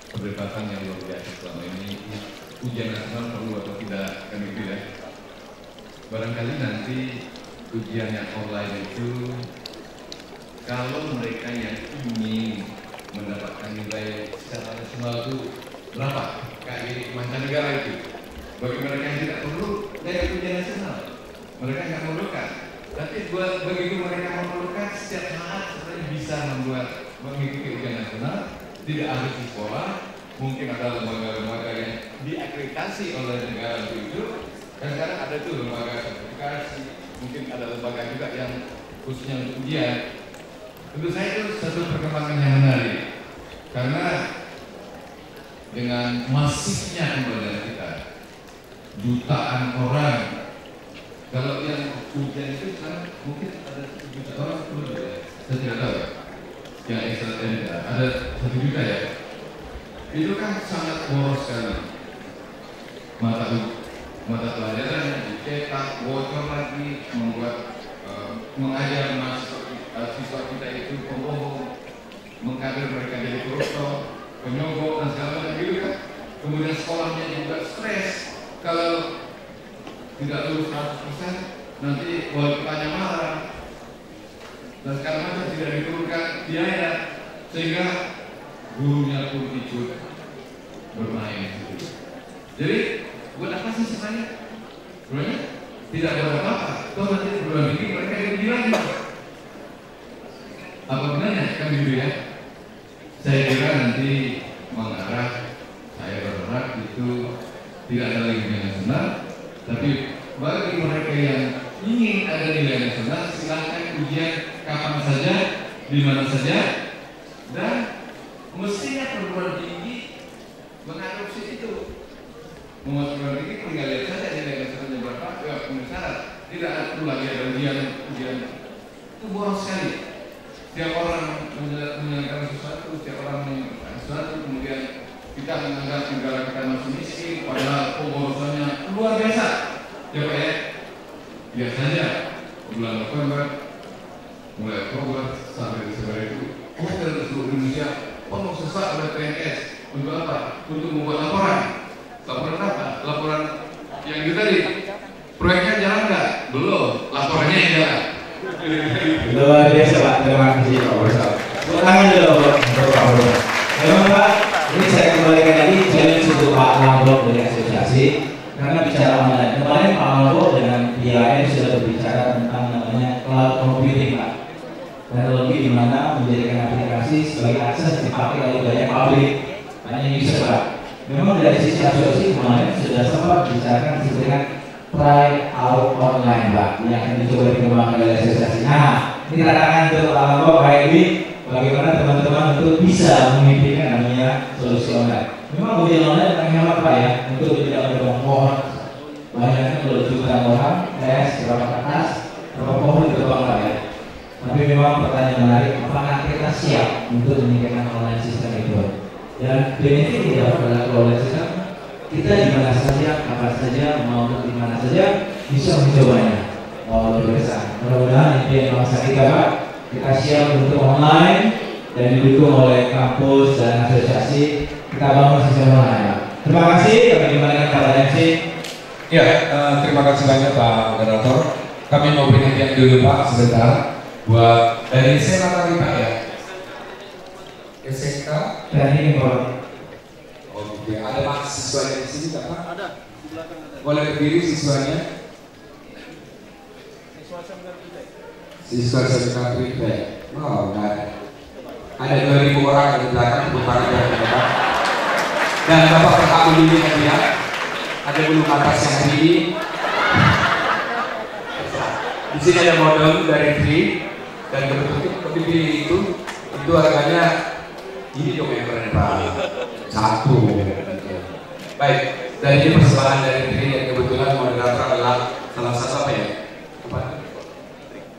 perdebatan yang luar biasa selama ini. Ujian nasional perlu atau tidak kan itu ya. Barangkali nanti ujian yang online itu kalau mereka yang ingin mendapatkan nilai secara nasional itu berapa? Kayak di mancanegara itu. Bagi mereka yang tidak perlu dari ujian nasional, mereka nggak memerlukan. Tapi begitu mereka memerlukan, setiap saat sebenarnya bisa mengikuti ujian nasional, tidak harus di sekolah. Mungkin ada lembaga-lembaga yang diakreditasi oleh negara itu. Kadang-kadang ada tuh lembaga sertifikasi. Mungkin ada lembaga juga yang khususnya untuk ujian. Tentu saja itu satu perkembangan yang menarik, karena dengan masifnya pembelajaran kita, jutaan orang, kalau yang ujian itu kan mungkin ada 1 juta orang, saya tidak tahu yang ekstra ada 1 juta ya. Itu kan sangat boros sekali. Mata pelajaran yang dicetak, bocor lagi, membuat mengajar siswa kita itu pembohong, mengkader mereka jadi koruptor, penyogok dan segala macam gitu kan. Kemudian sekolahnya juga stres, kalau tidak lulus 100% nanti wali kotanya marah dan segala macam, tidak diturunkan biaya sehingga gurunya pun ikut bermain. Jadi buat apa sih sebenarnya? Sebenarnya tidak ada apa-apa. Toh nanti perguruan tinggi mereka ganti lagi. Apa gunanya kan gitu ya? Saya kira nanti mengarah, saya berharap itu tidak ada lagi nilai nasional, tapi bagi mereka yang ingin ada nilai nasional, silakan ujian kapan saja, di mana saja, dan mestinya perguruan tinggi mengadopsi itu. Membuat perguruan tinggi tinggal lihat saja nilai nasionalnya berapa, ya punya syarat. Tidak perlu lagi ada ujian itu boros sekali. Setiap orang menjalankan sesuatu, setiap orang menjalankan sesuatu, kemudian kita menganggap negara kita masih miskin, padahal pemborosannya luar biasa. Ya Pak ya, lihat saja bulan November, mulai Oktober sampai Desember itu, hotel di seluruh Indonesia penuh sesak oleh PNS. Untuk apa? Untuk membuat laporan. Laporan apa? Laporan yang itu tadi. Proyeknya jalan nggak? Belum. Laporannya yang jalan. Luar biasa Pak, terima kasih Pak Profesor. Tepuk tangan dulu Pak Profesor. Memang Pak, ini saya kembalikan lagi challenge untuk Pak Lambok dari asosiasi, karena bicara online. Kemarin Pak Lambok dengan IAIN sudah berbicara tentang namanya cloud computing Pak. Teknologi di mana menjadikan aplikasi sebagai akses dipakai oleh banyak publik, banyak user Pak. Memang dari sisi asosiasi kemarin sudah sempat bicarakan dengan try out online Pak, yang akan dicoba dikembangkan oleh asosiasi. Nah, ini tantangan untuk Pak Lambok hari ini, bagaimana teman-teman untuk bisa memimpikan namanya solusi online. Memang ujian online akan hemat Pak ya, untuk tidak ada pohon. Banyaknya kalau jutaan orang, tes berapa kertas, berapa pohon ditebang Pak ya. Tapi memang pertanyaan menarik, apakah kita siap untuk meningkatkan online sistem itu? Dan benefit yang didapat adalah online sistem, kita di mana saja, kapan saja, mau di mana saja bisa mencobanya. Luar biasa. Mudah-mudahan ini bangsa kita Pak, kita siap untuk online dan didukung oleh kampus dan asosiasi, kita bangun sistem online Pak. Terima kasih. Kami kembalikan kepada MC. Ya, terima kasih banyak Pak Moderator. Kami mau berhenti dulu Pak sebentar buat dari SMK tadi Pak ya. SMK Teknik Pak. Oke, ada mahasiswanya di sini Pak? Ada, di belakang ada. Boleh berdiri siswanya? Siswa SMK Tripek. Wow, ada 2.000 orang di belakang, bukan Pak. Dan Bapak berhak memilih kan ya? Ada bulu atas yang tinggi. Di sini ada model dari Tri dan kebetulan itu harganya ini dong yang keren Pak. 1. Baik, dan ini persembahan dari Tri yang kebetulan moderator adalah salah satu apa ya?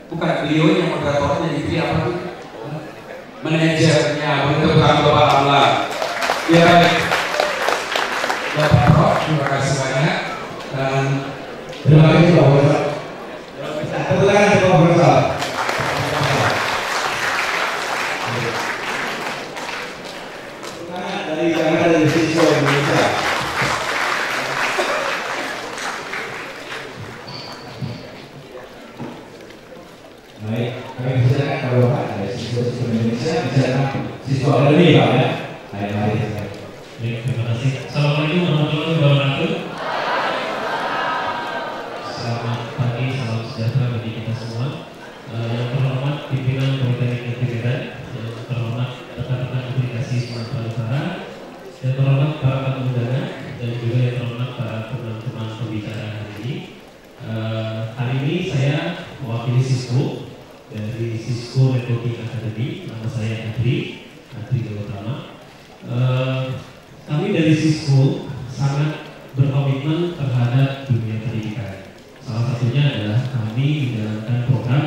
Bukan beliau yang moderatornya di Tri apa tuh? Manajernya, untuk Bapak Allah. Ya baik. Bapak Prof, terima kasih banyak dan terima kasih Pak Profesor. Tepuk tangan untuk Pak Profesor. Dari Jakarta dari siswa Indonesia. Baik, kami persilakan kalau Pak dari siswa Indonesia bicara siswa lebih Pak ya. Baik, mari. Baik, terima kasih. Assalamualaikum warahmatullahi wabarakatuh. Selamat pagi, salam sejahtera bagi kita semua. Yang terhormat pimpinan Politeknik Negeri Medan, yang terhormat rekan-rekan aplikasi Sumatera Utara, yang terhormat para tamu undangan, dan juga yang terhormat para teman-teman pembicara hari ini. Hari ini saya mewakili Cisco dari Cisco Networking Academy. Adri terutama. Kami dari Cisco sangat berkomitmen terhadap dunia pendidikan. Salah satunya adalah kami menjalankan program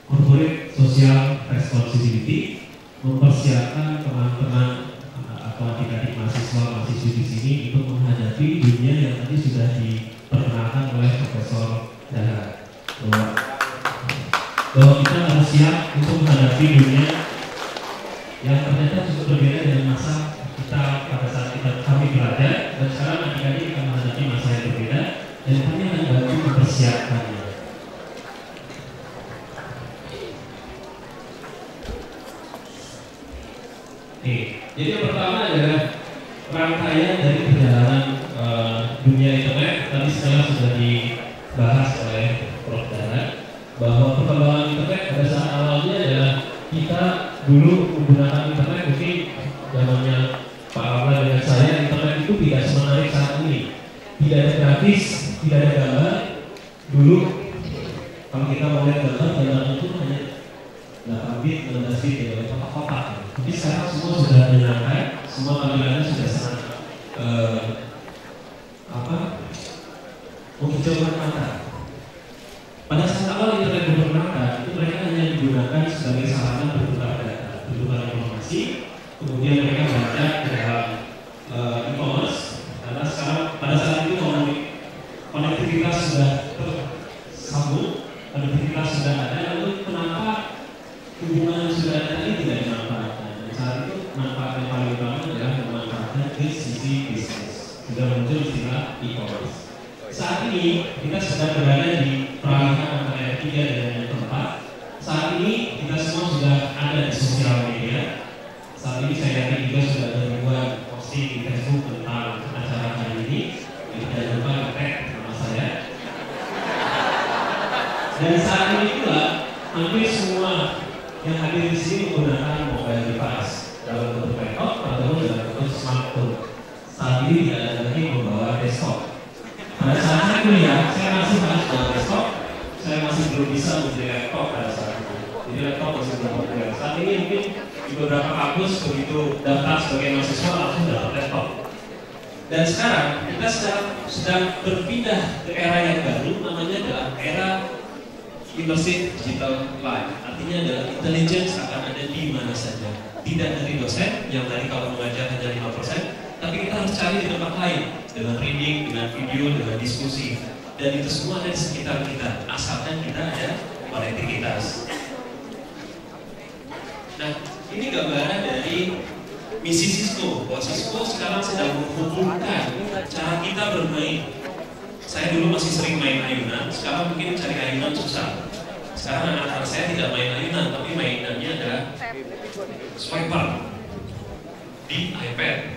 Corporate Social Responsibility, mempersiapkan teman-teman atau adik-adik mahasiswa-mahasiswi di sini untuk menghadapi dunia yang tadi sudah diperkenalkan oleh Profesor Dahra, bahwa kita harus siap untuk menghadapi dunia yang ternyata cukup berbeda dengan masa kita pada saat kami belajar, dan sekarang adik-adik akan menghadapi masa yang berbeda dan kami akan bantu mempersiapkannya. Jadi yang pertama adalah rangkaian dari perjalanan dunia internet. Tadi sekarang sudah dibahas oleh Prof. Dahra bahwa perkembangan internet pada saat awalnya adalah kita dulu menggunakan internet, mungkin zamannya Pak Amla dengan saya, internet itu tidak semenarik saat ini. Tidak ada grafis, tidak ada gambar. Dulu kalau kita mau lihat gambar itu hanya 8 bit, 16 bit, ya, kotak-kotak. Jadi sekarang semua sudah menyenangkan, semua tampilannya sudah sangat mengejauhkan mata. Pada saat awal internet diperkenalkan, itu mereka hanya digunakan sebagai sarana bertukar data, bertukar informasi, kemudian mereka baca ke dalam e-commerce. Karena sekarang pada saat itu konektivitas sudah tersambung, konektivitas sudah ada, lalu kenapa hubungan yang sudah ada tadi tidak dimanfaatkan? Dan saat itu manfaat yang paling utama adalah memanfaatkan ke sisi bisnis. Sudah muncul istilah e-commerce. Saat ini kita sedang berada di peralihan antara yang 3 dan yang keempat. Saat ini kita semua sudah ada di sosial media. Saat ini saya yakin juga sudah ada ribuan posting di Facebook tentang acara hari ini. Jangan lupa tag nama saya. Dan saat ini pula hampir semua yang hadir di sini menggunakan mobile device dalam bentuk laptop ataupun dalam bentuk smartphone. Saat ini tidak ada lagi membawa desktop. Pada saat saya kuliah, saya masih harus bawa desktop. Saya masih belum bisa membeli laptop pada saat itu. Jadi laptop masih belum populer. Saat ini mungkin di beberapa kampus begitu daftar sebagai mahasiswa langsung dapat laptop. Dan sekarang kita sedang berpindah ke era yang baru, namanya adalah era immersive digital life. Artinya adalah intelligence akan ada di mana saja. Tidak dari dosen yang tadi kalau mengajar hanya 5%, tapi kita harus cari di tempat lain dengan reading, dengan video, dengan diskusi. Dan itu semua ada di sekitar kita, asalkan kita ada konektivitas. Nah, ini gambaran dari misi Cisco. Bahwa Cisco sekarang sedang menghubungkan cara kita bermain. Saya dulu masih sering main ayunan, sekarang mungkin cari ayunan susah. Sekarang anak-anak saya tidak main ayunan, tapi mainannya adalah swiper di iPad.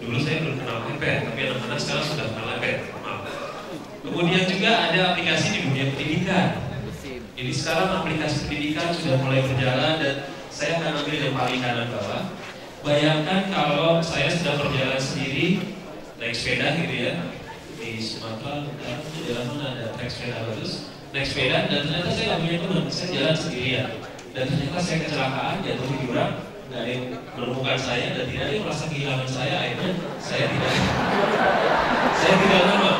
Dulu saya belum kenal iPad, tapi anak-anak sekarang sudah kenal iPad. Maaf. Kemudian juga ada aplikasi di dunia pendidikan. Jadi sekarang aplikasi pendidikan sudah mulai berjalan dan saya akan ambil yang paling kanan bawah. Bayangkan kalau saya sedang berjalan sendiri, naik sepeda gitu ya. Di Sumatera, di dalam mana ada trek sepeda bagus, naik sepeda dan ternyata saya nggak punya teman, saya jalan sendirian. Dan ternyata saya kecelakaan, jatuh di jurang, nggak ada yang menemukan saya dan tidak ada yang merasa kehilangan saya. Akhirnya saya tidak lama.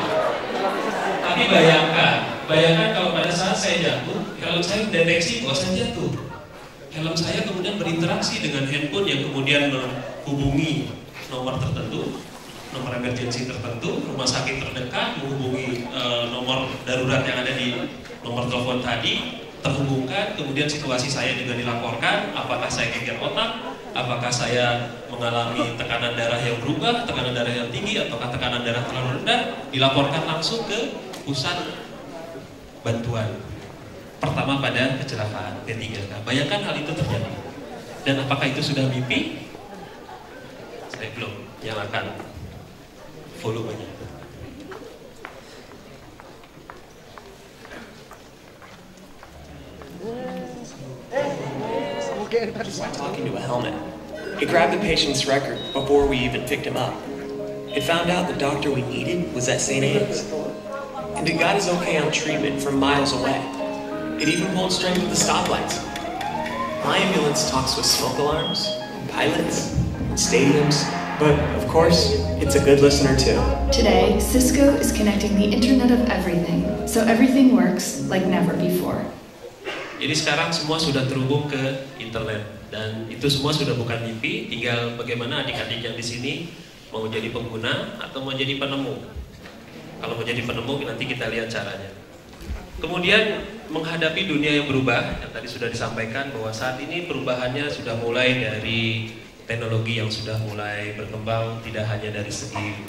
Tapi bayangkan kalau pada saat saya jatuh, helm saya deteksi bahwa saya jatuh. Helm saya kemudian berinteraksi dengan handphone yang kemudian menghubungi nomor tertentu, nomor emergency tertentu, rumah sakit terdekat, menghubungi nomor darurat yang ada di nomor telepon tadi, terhubungkan, kemudian situasi saya juga dilaporkan, apakah saya geger otak, apakah saya mengalami tekanan darah yang berubah, tekanan darah yang tinggi, ataukah tekanan darah terlalu rendah, dilaporkan langsung ke pusat bantuan pertama pada kecelakaan P3K. Bayangkan hal itu terjadi. Dan apakah itu sudah mimpi? Saya belum nyalakan volumenya. Talking to a helmet. It grabbed the patient's record before we even picked him up. It found out the doctor we needed was at St. Anne's. And it got us okay on treatment from miles away. It even pulled strings with the stoplights. My ambulance talks with smoke alarms, pilots, stadiums, but of course, it's a good listener too. Today, Cisco is connecting the Internet of Everything, so everything works like never before. Jadi sekarang semua sudah terhubung ke internet dan itu semua sudah bukan mimpi. Tinggal bagaimana adik-adik yang di sini mau jadi pengguna atau mau jadi penemu. Kalau mau jadi penemu nanti kita lihat caranya. Kemudian menghadapi dunia yang berubah, yang tadi sudah disampaikan bahwa saat ini perubahannya sudah mulai dari teknologi yang sudah mulai berkembang, tidak hanya dari segi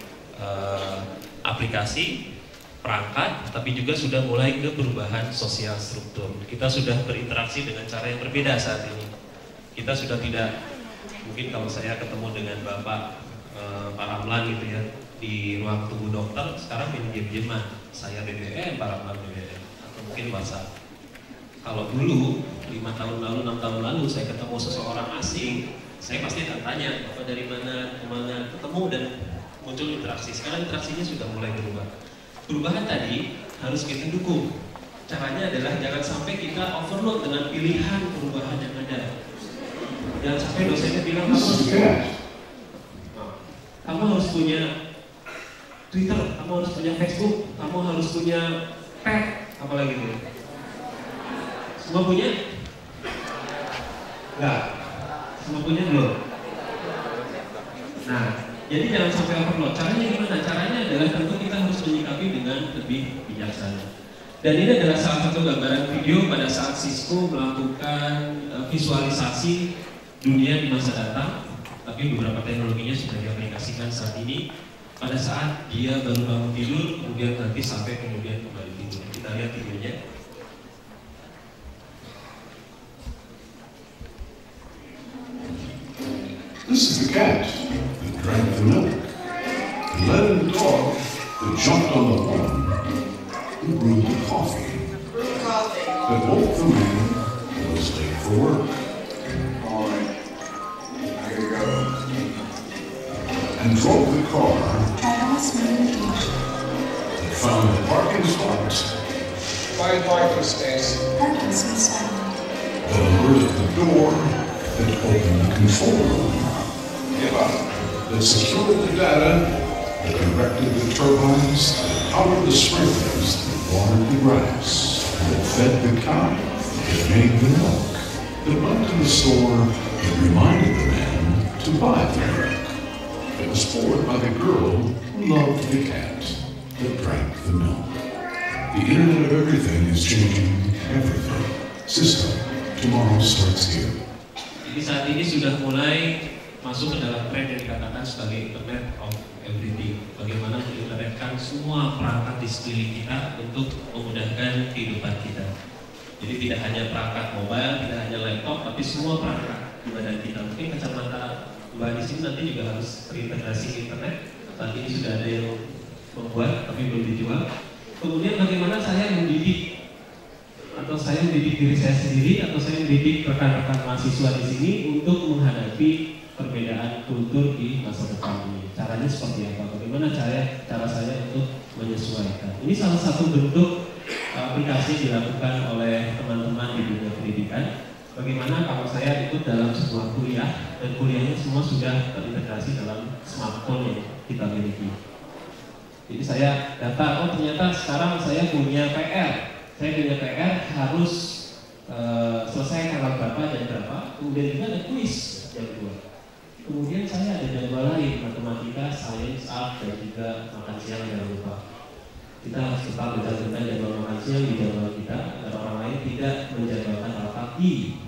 aplikasi, perangkat, tapi juga sudah mulai ke perubahan sosial struktur. Kita sudah berinteraksi dengan cara yang berbeda saat ini. Kita sudah tidak, mungkin kalau saya ketemu dengan Bapak Pak Ramlan gitu ya, di ruang tunggu dokter, sekarang diam-diaman, saya BBM, Pak Ramlan BBM, atau mungkin WhatsApp. Kalau dulu, 5 tahun lalu, 6 tahun lalu, saya ketemu seseorang asing, saya pasti akan tanya, Bapak dari mana, kemana, ketemu dan muncul interaksi. Sekarang interaksinya sudah mulai berubah. Perubahan tadi harus kita dukung. Caranya adalah jangan sampai kita overload dengan pilihan perubahan yang ada. Jangan sampai dosennya bilang kamu harus punya Twitter, kamu harus punya Facebook, kamu harus punya pet, apalagi itu. Semua punya? Enggak. Semua punya belum? Nah, jadi jangan sampai overload. Caranya gimana? Caranya adalah tentu kita harus menyikapi dengan lebih bijaksana. Dan ini adalah salah satu gambaran video pada saat Cisco melakukan visualisasi dunia di masa datang. Tapi beberapa teknologinya sudah diaplikasikan saat ini. Pada saat dia baru bangun tidur, kemudian nanti sampai kemudian kembali tidur. Kita lihat videonya. This is the cat that drank the milk. The leathered dog that jumped on the horn and brewed the coffee. That woke the man who was late for work. All right, I gotta go. And drove the car that found the parking spot. Find parking space. That alerted the door that opened the control room. That secured the data, that directed the turbines, that powered the sprinklers, that watered the grass, that fed the cow, that made the milk, that went to the store, that reminded the man to buy the milk. It was forwarded by the girl who loved the cat, that drank the milk. The Internet of Everything is changing everything. Cisco, tomorrow starts here. Jadi saat ini sudah mulai masuk ke dalam tren yang dikatakan sebagai Internet of Everything. Bagaimana menginternetkan semua perangkat di sekeliling kita untuk memudahkan kehidupan kita. Jadi tidak hanya perangkat mobile, tidak hanya laptop, tapi semua perangkat di badan kita. Mungkin kacamata Mbak di sini nanti juga harus terintegrasi internet. Saat ini sudah ada yang membuat, tapi belum dijual. Kemudian bagaimana saya mendidik, atau saya mendidik diri saya sendiri, atau saya mendidik rekan-rekan mahasiswa di sini untuk menghadapi perbedaan kultur di masa depan ini. Caranya seperti apa? Bagaimana cara saya untuk menyesuaikan? Ini salah satu bentuk aplikasi yang dilakukan oleh teman-teman di dunia pendidikan. Bagaimana kalau saya ikut dalam sebuah kuliah dan kuliahnya semua sudah terintegrasi dalam smartphone yang kita miliki. Jadi saya data, oh ternyata sekarang saya punya PR. Saya punya PR harus selesai tanggal berapa dan berapa. Kemudian juga ada kuis jam 2. Kemudian saya ada jadwal lain, matematika, sains, art, dan juga makan siang, jangan lupa. Kita harus tetap menjalankan jadwal makan siang di jadwal kita, agar orang lain tidak menjadwalkan rapat di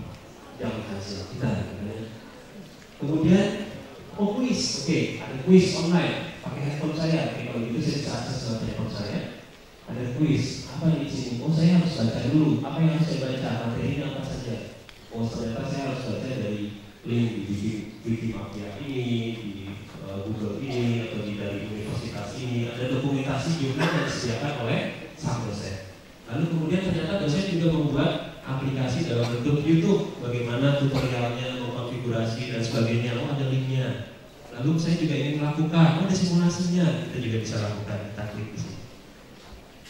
jam makan siang kita. Kemudian, oh kuis, oke, ada kuis online, pakai handphone saya. Oke, kalau gitu saya bisa akses ke handphone saya. Ada kuis, apa di sini? Oh saya harus baca dulu, apa yang harus saya baca, materinya apa saja. Oh ternyata saya harus baca dari link di Wikipedia ini, di Google ini, atau dari universitas ini. Ada dokumentasi jurnal yang disediakan oleh sang dosen. Lalu kemudian ternyata dosen juga membuat aplikasi dalam bentuk YouTube, bagaimana tutorialnya, mengkonfigurasi dan sebagainya. Oh ada linknya. Lalu saya juga ingin melakukan, oh ada simulasinya, kita juga bisa lakukan, kita klik di sini.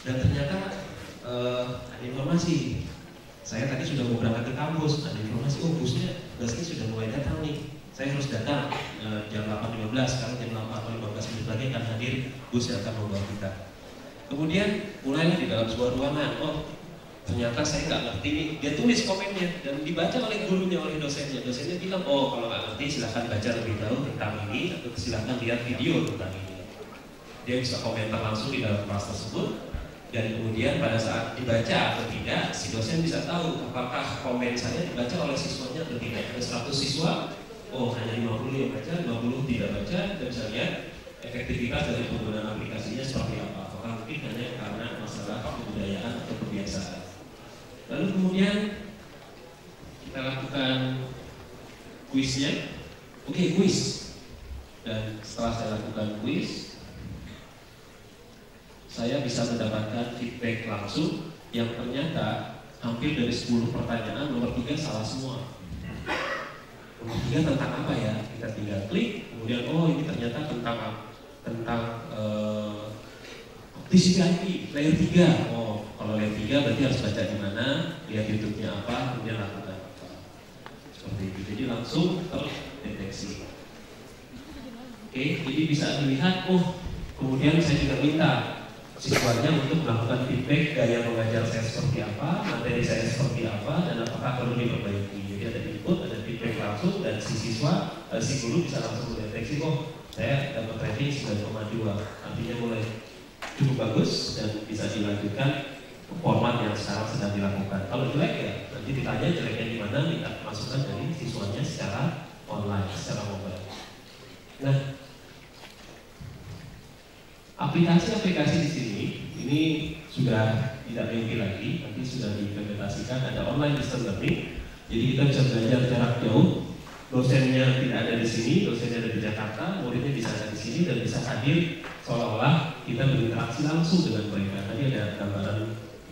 Dan ternyata ada informasi, Saya tadi sudah mau berangkat ke kampus, ada informasi, oh busnya sudah mulai datang nih. Saya harus datang jam 8.15, karena jam 8.15 menit lagi akan hadir bus yang akan membawa kita. Kemudian mulailah di dalam sebuah ruangan, oh ternyata saya nggak ngerti nih. Dia tulis komennya dan dibaca oleh gurunya, oleh dosennya. Dosennya bilang, oh kalau nggak ngerti silahkan baca lebih jauh tentang ini, atau silahkan lihat video tentang ini. Dia bisa komentar langsung di dalam kelas tersebut. Dan kemudian pada saat dibaca atau tidak, si dosen bisa tahu apakah komen saya dibaca oleh siswanya atau tidak. Ada 100 siswa, oh hanya 50 yang baca, 50 tidak baca, dan bisa lihat efektivitas dari penggunaan aplikasinya seperti apa. Apakah mungkin hanya karena masalah kebudayaan atau kebiasaan. Lalu kemudian kita lakukan kuisnya. Oke, kuis. Dan setelah saya lakukan kuis, saya bisa mendapatkan feedback langsung yang ternyata hampir dari 10 pertanyaan nomor 3 salah semua. Nomor 3 tentang apa ya? Kita tinggal klik, kemudian oh ini ternyata tentang TCP/IP layer 3. Oh, kalau layer 3 berarti harus baca di mana, lihat YouTube-nya apa, kemudian lakukan apa. Seperti itu. Jadi langsung terdeteksi. Oke, jadi bisa dilihat, oh kemudian saya juga minta siswanya untuk melakukan feedback gaya mengajar saya seperti apa, materi saya seperti apa, dan apakah perlu diperbaiki. Jadi ada input, ada feedback langsung, dan si siswa, si guru bisa langsung mendeteksi, oh saya dapat rating 9,2, artinya mulai cukup bagus dan bisa dilanjutkan format yang sekarang sedang dilakukan. Kalau jelek ya nanti ditanya jeleknya di mana, minta masukan dari siswanya secara online, secara mobile. Nah, aplikasi-aplikasi di sini ini sudah tidak mimpi lagi, nanti sudah diimplementasikan. Ada online distance learning, jadi kita bisa belajar jarak jauh. Dosennya tidak ada di sini, dosennya ada di Jakarta, muridnya bisa ada di sini dan bisa hadir seolah-olah kita berinteraksi langsung dengan mereka. Tadi ada gambaran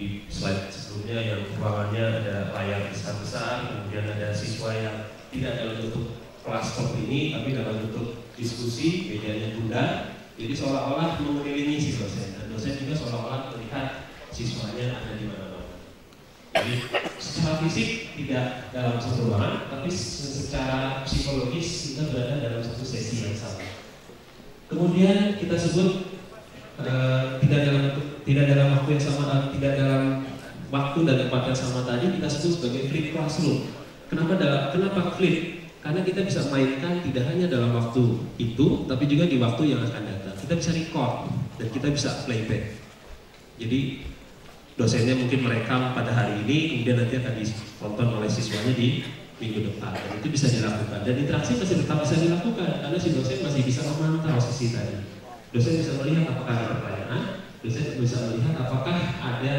di slide sebelumnya yang ruangannya ada layar besar-besar, kemudian ada siswa yang tidak dalam bentuk kelas seperti ini, tapi dalam bentuk diskusi, mejanya bundar. Jadi seolah-olah mengelilingi si dosen, dan dosen juga seolah-olah melihat siswanya ada di mana-mana. Jadi secara fisik tidak dalam satu ruangan, tapi secara psikologis kita berada dalam satu sesi yang sama. Kemudian kita sebut tidak dalam waktu yang sama, tidak dalam waktu dan tempat yang sama tadi kita sebut sebagai flip classroom. Kenapa flip? Karena kita bisa mainkan tidak hanya dalam waktu itu, tapi juga di waktu yang akan datang. Kita bisa record dan kita bisa playback. Jadi dosennya mungkin merekam pada hari ini, kemudian nanti akan ditonton oleh siswanya di minggu depan. Dan itu bisa dilakukan. Dan interaksi masih tetap bisa dilakukan karena si dosen masih bisa memantau sesi tadi. Dosen bisa melihat apakah ada pertanyaan, dosen bisa melihat apakah ada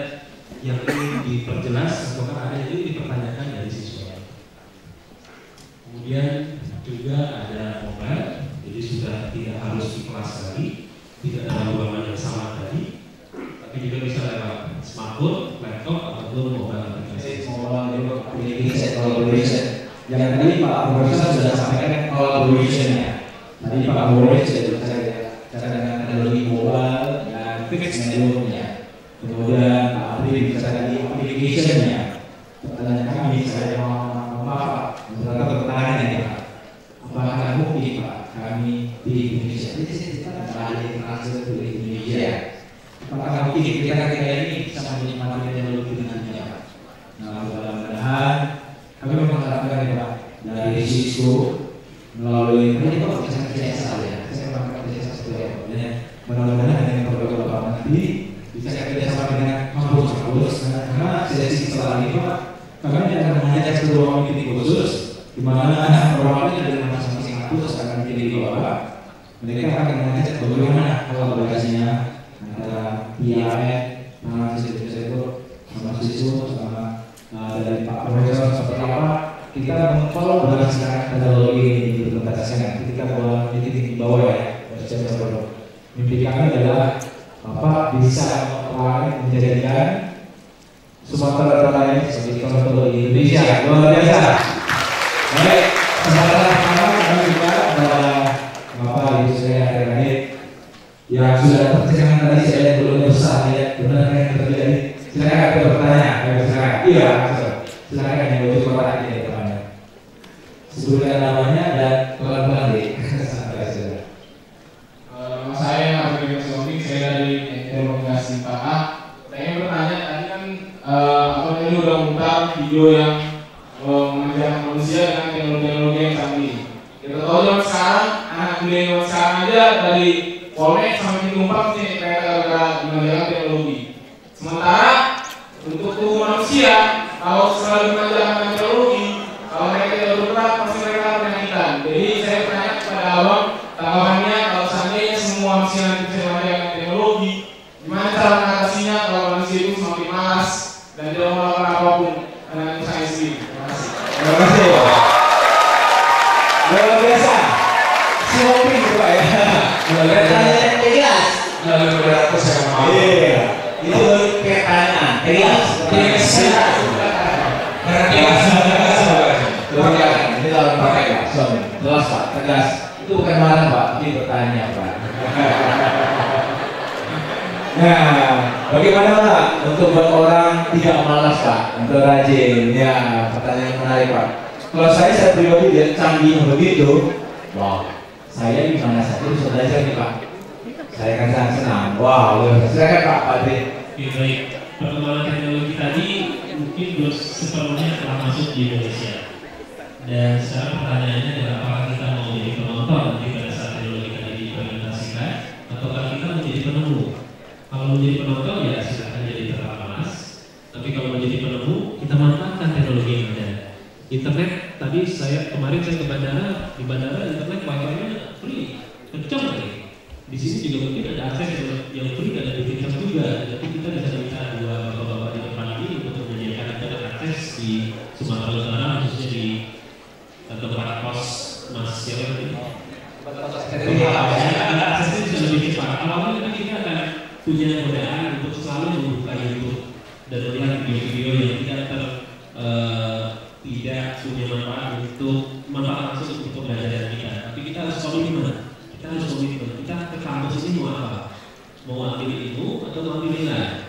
yang ingin diperjelas, apakah ada yang ingin dipertanyakan dari siswa. Kemudian juga ada mobile, jadi sudah tidak harus di kelas lagi, tidak ada ruangan yang sama tadi, tapi juga bisa lewat smartphone, laptop, ataupun mobile aplikasi. Mobile application, collaboration. Yang tadi Pak Profesor sudah sampaikan collaboration-nya. Tadi Pak Profesor sudah bicara dengan teknologi mobile dan fixed network-nya. Kemudian Pak Abri bicara di application-nya. Pertanyaan kami saya Pak, pertanyaan ya Pak, apakah mungkin Pak kami di Indonesia ini ada infrastruktur di Indonesia? Apakah mungkin kita ini bisa menikmati teknologi dengan baik? Nah, mudah-mudahan kami mengharapkan ya Pak dari Cisco melalui ini Pak bisa kerjasama ya, saya pakai kerjasama ya. Mudah-mudahan dengan program Bapak nanti bisa kerjasama dengan kampus-kampus karena sesi setelah ini Pak. Kami akan mengajak sebuah meeting khusus di mana perwakilan dari masing-masing kampus akan pilih di bawah. Mereka akan mengajak bagaimana kolaborasinya antara IAIN, mahasiswa itu, sama dari Pak Profesor seperti apa kita mengkolaborasikan teknologi ini diimplementasikan. Kita buat meeting di bawah ya, mimpi kami adalah Bapak bisa menjadikan Sumatera Utara sebagai contoh di Indonesia. Luar biasa. Baik, kesempatan pertama kami juga pada Bapak Ibu saya terakhir yang sudah tercengang tadi saya belum besar ya benar yang terjadi. Silakan bertanya. Silakan. Iya. Silakan yang wajib keluar aja di depannya. Sebutkan namanya dan pelan-pelan deh. Nama saya Arifin Sofi, saya dari Teknologi Pak. Saya ingin bertanya, tadi kan ini udah mutar video yang mengajarkan manusia dengan teknologi yang canggih. Kita tahu zaman sekarang, anak muda zaman sekarang aja dari Polmek sampai Numpang sih kayak gara-gara mengajarkan teknologi. Sementara untuk tubuh manusia, kalau selalu mengajarkan teknologi, kalau mereka tidak bergerak pasti mereka penyakit. Jadi saya bertanya kepada abang, tanggapannya kalau seandainya semua manusia nanti bisa mengajarkan teknologi, gimana cara mengatasinya kalau manusia itu semakin malas dan tidak melakukan apapun karena itu saya sendiri. Terima kasih. Terima kasih. Luar biasa. Smoking Pak ya. Pertanyaan jelas. Lalu beberapa saya mau. Iya. Itu pertanyaan jelas. Ini lawan pakai Pak. Jelas Pak. Tegas. Itu bukan marah Pak. Ini bertanya Pak. Nah, bagaimana Pak untuk buat orang tidak malas Pak, untuk rajin? Ya, pertanyaan menarik Pak. Kalau saya pribadi lihat canggih begitu, wah, saya di mana saja bisa belajar nih Pak. Saya akan sangat senang. Wow, silakan Pak Patri. Oke, baik. Perkembangan teknologi tadi mungkin belum sepenuhnya telah masuk di Indonesia. Dan sekarang pertanyaannya adalah apakah kita mau menjadi penonton nanti pada saat teknologi tadi diimplementasikan, ataukah kita menjadi penemu? Kalau menjadi penonton ya silakan jadi tetap panas. Tapi kalau menjadi penemu, kita manfaatkan teknologi yang ada. Internet tadi kemarin saya ke bandara, di bandara internet wifi-nya free, kencang lagi. Di sini juga mungkin ada akses yang free dan ada kencang juga. Jadi kita bisa minta dua bapak-bapak di depan ini untuk menyediakan internet akses di Sumatera Utara, khususnya di tempat kos Mas siapa ini? Aksesnya bisa lebih cepat. Awalnya kita akan punya godaan untuk selalu membuka YouTube dan melihat video-video yang tidak punya manfaat langsung untuk pembelajaran kita. Tapi kita harus komitmen. Kita ke kampus ini mau apa? Mau ambil ilmu atau mau ambil nilai?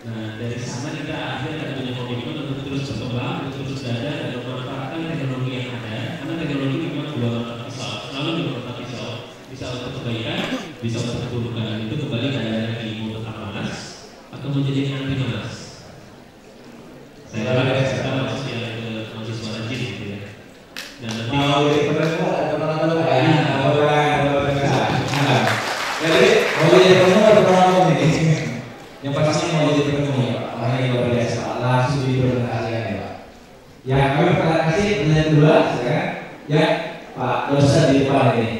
Nah dari sana kita akhirnya akan punya komitmen untuk terus berkembang, untuk terus belajar dan memanfaatkan teknologi yang ada. Karena teknologi memang dua mata pisau, selalu dua mata pisau. Bisa untuk kebaikan, bisa untuk keburukan. Itu kembali keadaan ilmu tetap panas atau menjadi anti panas. Saya kira kita masuk yang ke mahasiswa rajin gitu ya. Dan nanti mau jadi penemu atau penemu jadi mau jadi penemu atau penemu nih? Yang pasti mau jadi penemu ya Pak. Orang yang luar biasa langsung dipresentasikan ya Pak. Ya kami pertanyaan kasih pertanyaan kedua sekarang ya Pak dosen di depan ini.